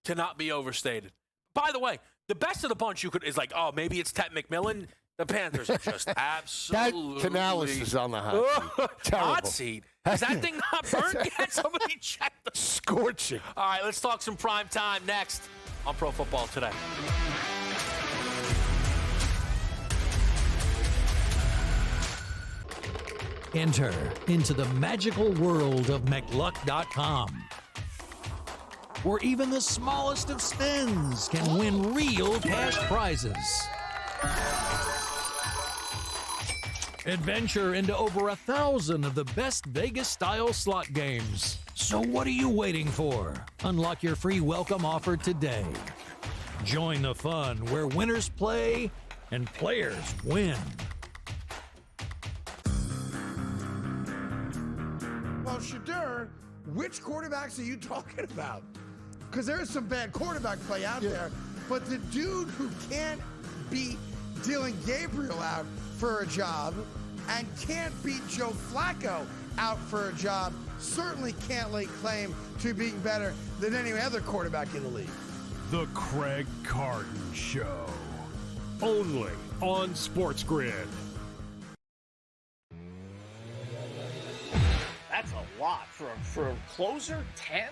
cannot be overstated. By the way, the best of the bunch is maybe it's Ted McMillan. The Panthers are just absolutely. That Canales is on the hot seat. Is that thing not burnt yet? Somebody check the scorching. All right, let's talk some prime time next on Pro Football Today. Enter into the magical world of McLuck.com, where even the smallest of spins can win real cash prizes. Adventure into over 1,000 of the best Vegas-style slot games. So what are you waiting for? Unlock your free welcome offer today. Join the fun where winners play and players win. Well, Shadur, which quarterbacks are you talking about? Because there is some bad quarterback play out there, but the dude who can't beat Dylan Gabriel out for a job and can't beat Joe Flacco out for a job certainly can't lay claim to being better than any other quarterback in the league. The Craig Carton Show. Only on SportsGrid. That's a lot for a closer. 10.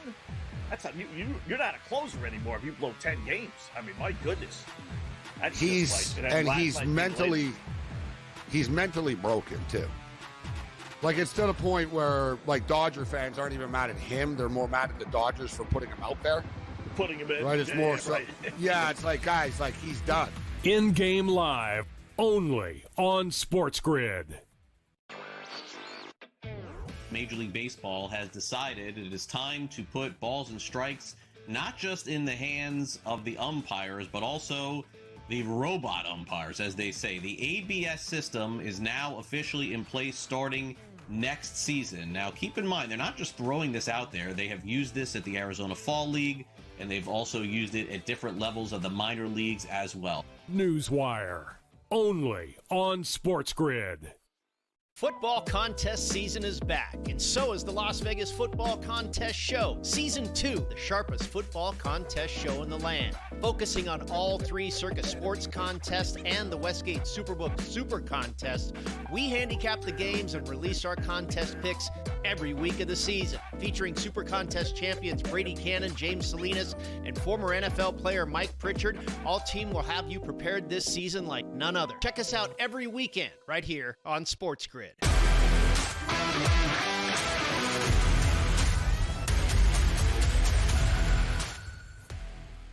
That's you're not a closer anymore if you blow 10 games. I mean, my goodness. That's he's mentally broken too. Like, it's to the point where, like, Dodger fans aren't even mad at him; they're more mad at the Dodgers for putting him out there. Putting him in, right? It's more so. Right. Yeah, it's like, guys, like, he's done. In-game live, only on SportsGrid. Major League Baseball has decided it is time to put balls and strikes not just in the hands of the umpires, but also the robot umpires, as they say. The ABS system is now officially in place starting next season. Now, keep in mind, they're not just throwing this out there. They have used this at the Arizona Fall League, and they've also used it at different levels of the minor leagues as well. Newswire, only on SportsGrid. Football contest season is back, and so is the Las Vegas Football Contest Show. Season 2, the sharpest football contest show in the land. Focusing on all three Circus Sports contests and the Westgate Superbook Super Contest, we handicap the games and release our contest picks every week of the season. Featuring Super Contest champions Brady Cannon, James Salinas, and former NFL player Mike Pritchard, all team will have you prepared this season like none other. Check us out every weekend right here on SportsGrid.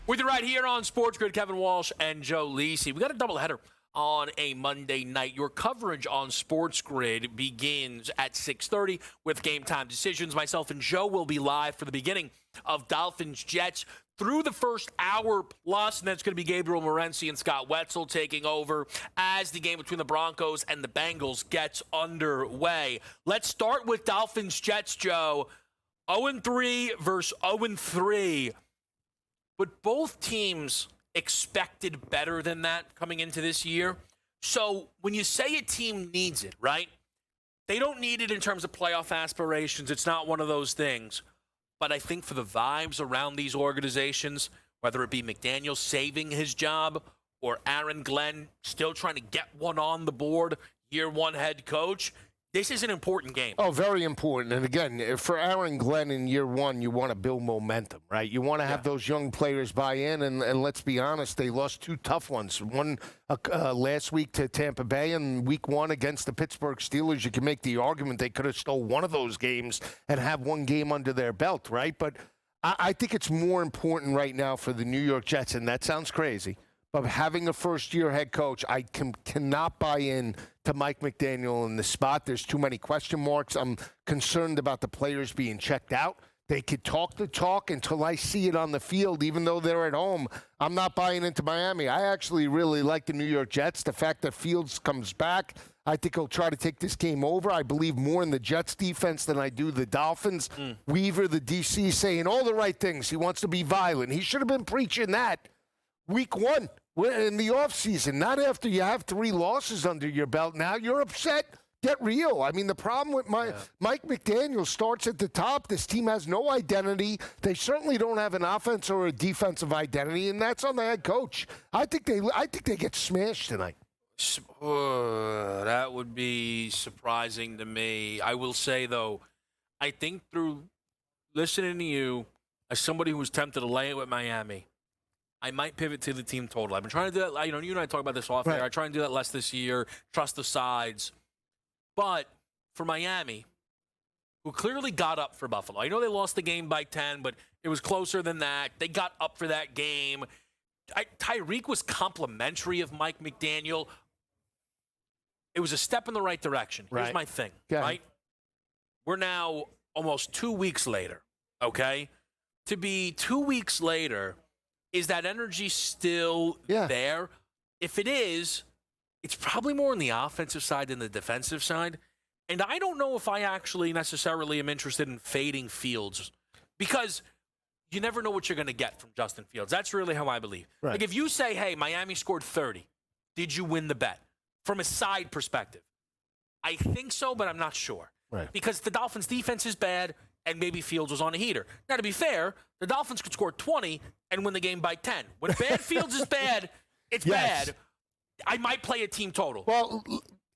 With you right here on SportsGrid, Kevin Walsh and Joe Lisi. We got a doubleheader on a Monday night. Your coverage on SportsGrid begins at 6:30 with Game Time Decisions. Myself and Joe will be live for the beginning of Dolphins-Jets through the first hour plus, and that's going to be Gabriel Morency and Scott Wetzel taking over as the game between the Broncos and the Bengals gets underway. Let's start with Dolphins-Jets, Joe. 0-3 versus 0-3. But both teams expected better than that coming into this year. So when you say a team needs it, right? They don't need it in terms of playoff aspirations. It's not one of those things. But I think for the vibes around these organizations, whether it be McDaniel saving his job or Aaron Glenn still trying to get one on the board, year one head coach, this is an important game. Oh, very important. And again, for Aaron Glenn in year one, you want to build momentum, right? You want to have those young players buy in. And let's be honest, they lost two tough ones. One last week to Tampa Bay, and week one against the Pittsburgh Steelers. You can make the argument they could have stole one of those games and have one game under their belt, right? But I think it's more important right now for the New York Jets, and that sounds crazy, but having a first-year head coach, I cannot buy in to Mike McDaniel in the spot. There's too many question marks. I'm concerned about the players being checked out. They could talk the talk until I see it on the field, even though they're at home. I'm not buying into Miami. I actually really like the New York Jets. The fact that Fields comes back, I think he'll try to take this game over. I believe more in the Jets defense than I do the Dolphins. Weaver, the DC, saying all the right things. He wants to be violent. He should have been preaching that week one. In the offseason, not after you have 3 losses under your belt. Now you're upset. Get real. I mean, the problem with Mike McDaniel starts at the top. This team has no identity. They certainly don't have an offense or a defensive identity, and that's on the head coach. I think they get smashed tonight. That would be surprising to me. I will say, though, I think through listening to you, as somebody who was tempted to lay it with Miami, I might pivot to the team total. I've been trying to do that. You and I talk about this off air. I try and do that less this year. Trust the sides. But for Miami, who clearly got up for Buffalo. I know they lost the game by 10, but it was closer than that. They got up for that game. Tyreek was complimentary of Mike McDaniel. It was a step in the right direction. Here's my thing, right? We're now almost 2 weeks later, okay? To be 2 weeks later, is that energy still there? If it is, it's probably more on the offensive side than the defensive side. And I don't know if I actually necessarily am interested in fading Fields because you never know what you're going to get from Justin Fields. That's really how I believe. Right. Like if you say, hey, Miami scored 30, did you win the bet? From a side perspective, I think so, but I'm not sure. Right. Because the Dolphins' defense is bad, and maybe Fields was on a heater. Now, to be fair, the Dolphins could score 20 and win the game by 10. When bad Fields is bad, it's bad. I might play a team total. Well,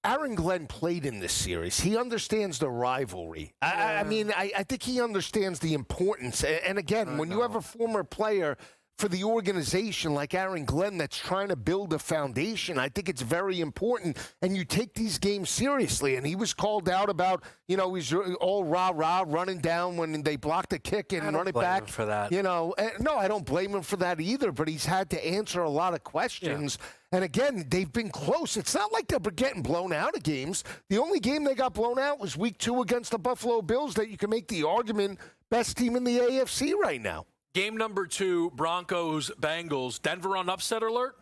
Aaron Glenn played in this series. He understands the rivalry. I mean, I think he understands the importance. And again, when you have a former player for the organization like Aaron Glenn that's trying to build a foundation, I think it's very important. And you take these games seriously. And he was called out about, he's all rah-rah, running down when they blocked a kick and run it back. Him for that. No, I don't blame him for that either. But he's had to answer a lot of questions. Yeah. And again, they've been close. It's not like they're getting blown out of games. The only game they got blown out was week 2 against the Buffalo Bills that you can make the argument best team in the AFC right now. Game number 2, Broncos-Bengals. Denver on upset alert?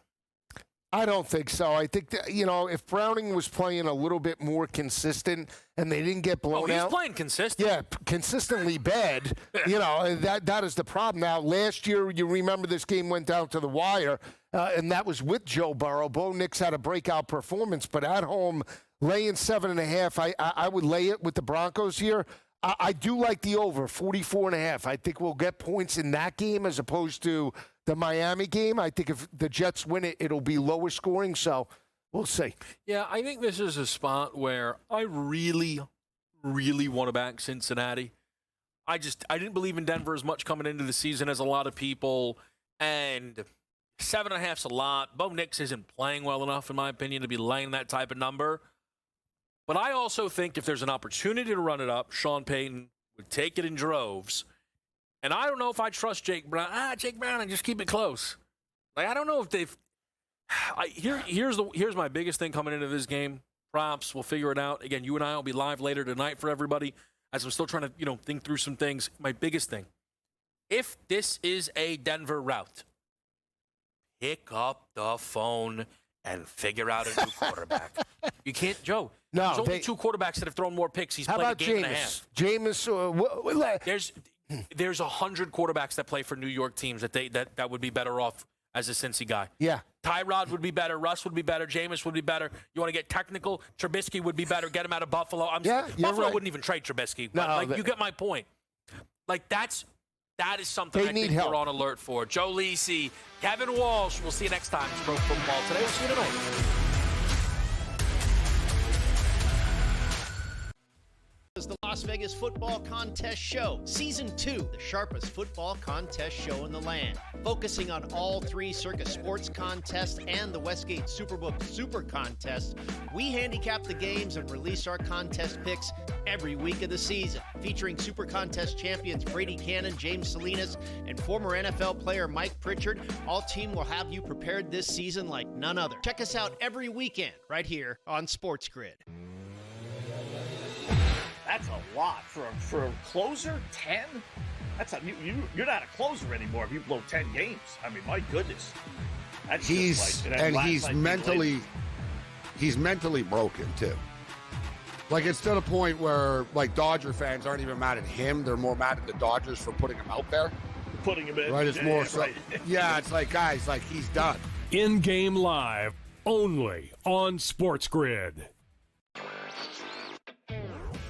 I don't think so. I think that, if Browning was playing a little bit more consistent and they didn't get blown out. He's playing consistent. Yeah, consistently bad. That is the problem. Now, last year, you remember this game went down to the wire, and that was with Joe Burrow. Bo Nix had a breakout performance, but at home, laying 7.5, I would lay it with the Broncos here. I do like the over, 44.5. I think we'll get points in that game as opposed to the Miami game. I think if the Jets win it, it'll be lower scoring, so we'll see. Yeah, I think this is a spot where I really, really want to back Cincinnati. I didn't believe in Denver as much coming into the season as a lot of people, and 7.5's a lot. Bo Nix isn't playing well enough, in my opinion, to be laying that type of number. But I also think if there's an opportunity to run it up, Sean Payton would take it in droves. And I don't know if I trust Jake Brown. Jake Brown, and just keep it close. Like I don't know if they've. Here's my biggest thing coming into this game. Props, we'll figure it out. Again, you and I will be live later tonight for everybody. As I'm still trying to think through some things. My biggest thing, if this is a Denver route, pick up the phone and figure out a new quarterback. You can't, Joe. No, there's only 2 quarterbacks that have thrown more picks. He's played a game and a half. There's 100 quarterbacks that play for New York teams that would be better off as a Cincy guy. Yeah. Tyrod would be better. Russ would be better. Jameis would be better. You want to get technical? Trubisky would be better. Get him out of Buffalo. Buffalo wouldn't even trade Trubisky. But you get my point. Like that is something I think we're on alert for. Joe Lisi, Kevin Walsh. We'll see you next time. It's Pro Football Today. We'll see you tonight. Is the Las Vegas Football Contest Show, Season 2, the sharpest football contest show in the land. Focusing on all 3 Circus Sports contests and the Westgate Superbook Super Contest, we handicap the games and release our contest picks every week of the season. Featuring Super Contest champions Brady Cannon, James Salinas, and former NFL player Mike Pritchard, all team will have you prepared this season like none other. Check us out every weekend right here on SportsGrid. That's a lot for a closer. 10. That's you're not a closer anymore if you blow 10 games. I mean, my goodness. That's he's mentally broken too. Like it's to the point where like Dodger fans aren't even mad at him; they're more mad at the Dodgers for putting him out there. Putting him in. Right? It's more so. Yeah, it's like guys, like he's done. In-game live only on SportsGrid.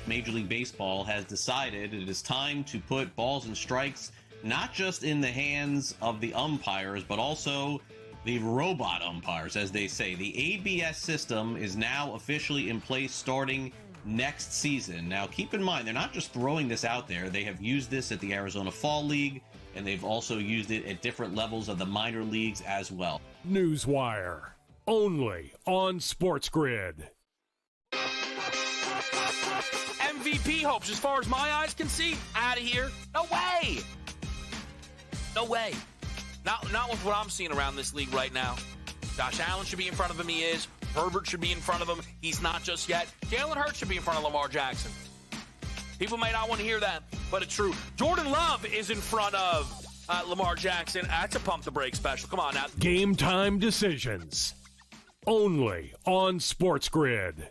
Major League Baseball has decided it is time to put balls and strikes not just in the hands of the umpires, but also the robot umpires, as they say. The ABS system is now officially in place starting next season. Now, keep in mind, they're not just throwing this out there. They have used this at the Arizona Fall League, and they've also used it at different levels of the minor leagues as well. Newswire, only on SportsGrid. MVP hopes, as far as my eyes can see, out of here. No way. No way. Not with what I'm seeing around this league right now. Josh Allen should be in front of him. He is. Herbert should be in front of him. He's not just yet. Jalen Hurts should be in front of Lamar Jackson. People may not want to hear that, but it's true. Jordan Love is in front of Lamar Jackson. That's a pump the brake special. Come on now. Game time decisions. Only on SportsGrid.